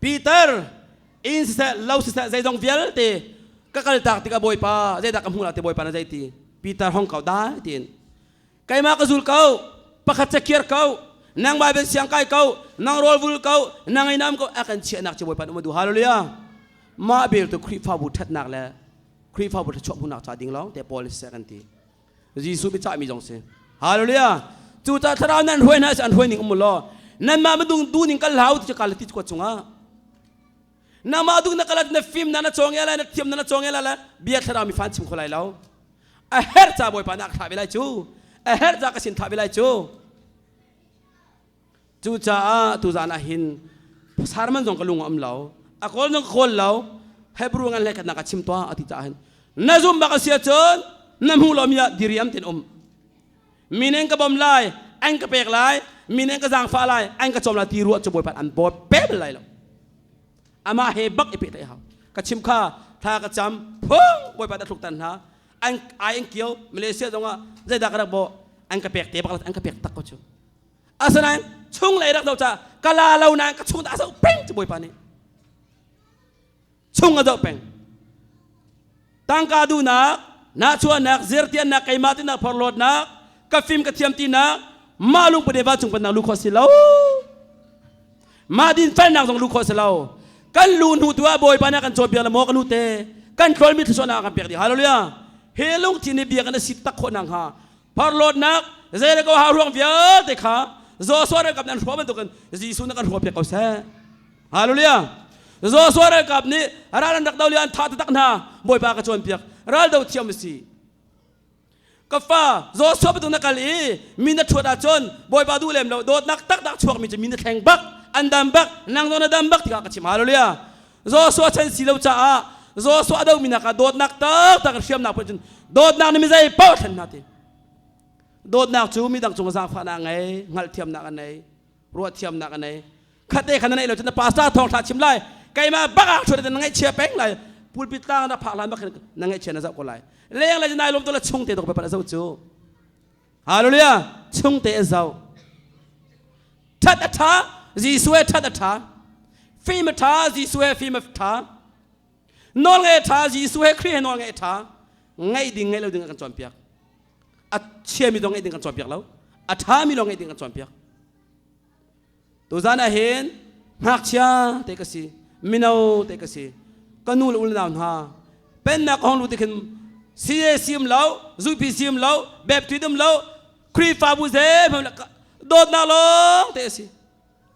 ปีเตอร์อินสิเซลาวสิเซใจดงเวียลตีก็กระตักติกาบอยปาใจดักมุ่งละตีบอยปานะใจตีปีเตอร์ห้องเขาได้ตีนไก่มากระสุนเขาประคัตเชียร์เขานางใบเป็นเสียงไก่เขานางโรลวุลเขานางไอ้น้ำเขาอาการเชียร์นักจะบอยปานะมาดูฮาเลลูยามาเบลตัวคริฟ้าบุตรนักแล้วครีฟ้าบุตรชอบผู้นักจ่าดิ่งแล้วแต่พอลิสกันทียิสุบิจ่ามีจงเสียฮาเลลูยาจู่จ้าทาราวนั้นหวยน่าจะอันหวยนิ่งมุลล้อนั่นมาดูนิ่งกันเหล่าที่จะการติดกวดจงอ่ะนั่นมาดูนักการในฟิล์มนั่นจงเอล่ะในทีมนั่นจงเอล่ะเบียร์ทาราวมีฟันชิมคนไรแล้วเฮร์จ่าบอยปานักถ่ายไปไล่จูเฮร์จ่ากระสินถ่ายไปไล่จู่จ้าตุจานาหินสารมันจงกระลุงอมเหล่าอากอลจงคนเหล่าให้บรูงันเล็กนักชิมตัวอธิจาหันนั่นซุ่มบักเสียจนนั่นหูเรามีดิริยมตินมีเน่งกระบอมไล่อันกระเปกไล่มีเน่งกระจางฟ้าไล่อันกระจอมละตีรัวจะบอยปัดอันบอยเป๊ะไล่แล้วอามาเฮบักเอเปตไอ้เขากระชิมข้าทากระจำพุ่งบอยปัดถูกตันฮะอันไอ้เกี่ยวมาเลเซียตรงว่าใจดักระบบอันกระเปกเตะบักอันกระเปกตักก็ชูอาสนัยชุ่งเลยรักเราจะกะลาเรานานกระชุ่งตาเสาเป้งจะบอยปัดนี่ชุ่งกระโดดเป็นตั้งกาดูนักชวนนักเซอร์เทียนนักไก่มาตินักพอลดนักกาฟิมกระเทียมตีนักมาลุงประเดี๋ยวจุงเป็นนักลูกขอสิเรา มาดินแฟนนางส่งลูกคอสลาวกันลูนหูตัวบอยปานากันโจเบียละโมกันหูเตกันโจลมิทชนากันเปียกดิฮาโลเลียเฮลุงที่นี่เบียกันสิตักคนนางฮาพอรถนักเจเลก็หาร่วงเบียเตขาโซสวรกับนั้นหัวมันตุกันจีสุนักกันหัวเปียกเอาเสฮาโลเลียโซสวรกับนี่ร้านนักดาวเลียนท่าตักนาบอยปากระโจนเปียกร้านดาวเทียมสิกฟ้าโซสวรเป็นตัวนักกะลีมีนักชวดอาจนบอยปาดูเล่มเราโดดนักตักดักชวกมีจะมีนักแข่งบักอันดัมบักนางโดนดัมบักที่กากระชิมฮาโลเลียโซสวรฉันสิเลวจ้าโซสวรดาวมีนักโดดนักตักเชื่อมนักเพื่อนโดดนักนี่ไม่ใช่เป้าฉันนาทีโดดนักจูมีดังจงสร้างฟ้านังไงงัลเทียมนักอันไหนรัวเทียมนักอันไหนขัดเตะขนาดไหนเราจะภาษาทองทัดชิมไล่ไก่มาบักช่วยแต่นังไงเชียร์แป้งไล่พูดปิดตาหน้าผากลานบักนังไงเชียร์นะเจ้าคนไล่เลี้ยงอะไรจะนายลมตัวละชงเตะตกไปปัดเจ้าจูฮาโลเลียชงเตะเจ้าทัดอัฐาจีสวยทัดอัฐาฟิล์มท่าจีสวยฟิล์มท่านอนไงท่าจีสวยครีนอนไงท่าไงดิ่งไงเราดิ่งกันจอมเปียกอัดเชี่ยมีตรงไงดิ่งกันจอมเปียกแล้วอัฐามีตรงไงดิ่งกันจอมเปียกตัวจานะเห็นหักเชียเตะกษีมินเอาเตะกษีก็นู่นอุลนาวฮาเป็นนักของลูกเตะขึ้นซีเอซีมแล้วซูพีซีมแล้วแบบที่ดมแล้วครีฟาบูเซ่โดดนาลงเตะสิ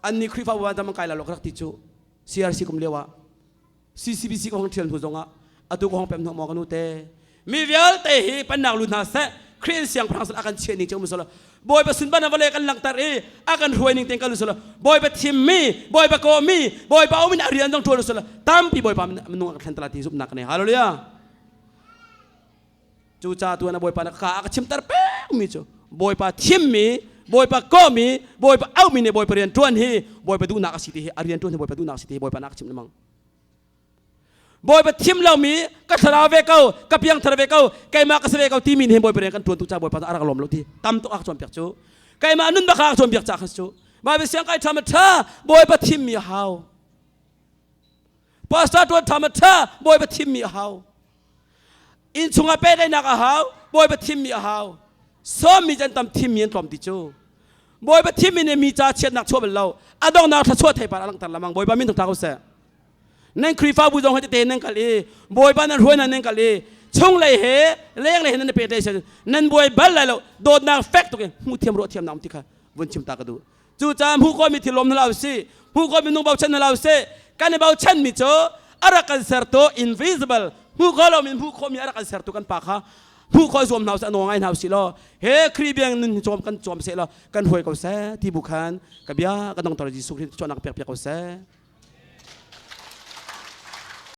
อันนี้ครีฟาบูวันทำมันไกลแล้วรักติจูซีอาร์ซีกุมเลียวะซีซีบีซีก็ห้องเทียนผู้ทรงอ่ะอัตุก็ห้องเป็นหัวมอกันนู่นเตะมีเวลเตะฮีเป็นนักลุนฮาเซ่ครีเสียงพลังสลากันเชียร์นิ่งเจ้ามุสลิมบอยไปสุนบันวันเล่กันหลังตาเออากันรวยนิ่งเต็งกันลุสละบอยไปทิมมีบอยไปโกมีบอยไปเอามินอารียนต้องทัวร์ลุสละตามปีบอยไปมันนุ่งขันตลาดที่สุบนักเนี่ยฮาโลเลียจูจ่าตัวน่ะบอยไปนักขาอาชิมตาเป๊ะมีจูบอยไปทิมมีบอยไปโกมีบอยไปเอามินเนี่ยบอยไปเรียนทวนฮีบอยไปดูนักสิทธิอารียนทวนฮีบอยไปดูนักสิทธิบอยไปนักชิมนั่งบอยไปทิมเรามีก็ทราเวเก้ากับยังทราเวเก้าไก่มากระเสวเก้าที่มีเห็นบอยไปเรียนกันทวนตุจ่าบอยไปอารักลมเราที่ตั้มตัวอักชวนเปียกจูไก่มานุ่นบักอักชวนเปียกจากจูมาเป็นเสียงไก่ธรรมะท่าบอยไปทิมมีฮาวภาษาตัวธรรมะท่าบอยไปทิมมีฮาวอินชงอาเป้ได้นักฮาวบอยไปทิมมีฮาวซ้อมมีจันทำทิมมีนกลมติจูบอยไปทิมมีเนี่ยมีจ่าเชียนนักชั่วเป็นเราอดองนักทัชชั่วไทยปารังตันละมังบอยไปมินถูกทางเขาเสียนั่นครีฟ้าบุญจงให้เตะนั่นกันเลยบอยบ้านนั้นรวยนั่นกันเลยชงเลยเลี้ยงเลยนั่นเป็นเรื่องนั่นบอยบัลเลยแล้วโดนนางแฟกตัวเองหูเทียมรถเทียมน้ำติค่ะวันชิมตากระดูจู่จามผู้คนมีที่ลมนั่นเราสิผู้คนมีนุ่งเบาชันนั่นเราสิการในเบาชันมีโจอารักันเซอร์โต invisible ผู้คนเรามีผู้คนมีอารักันเซอร์โตกันปากค่ะผู้คนสวมหนาวสนองไงหนาวสิล้อเฮ้ครีเบียงนั่นจอมกันจอมเสล้อกันหวยเขาเสที่บุคันกับยากันต้องตระจีสุขที่ชวนนักเปียกเปียกเขาเส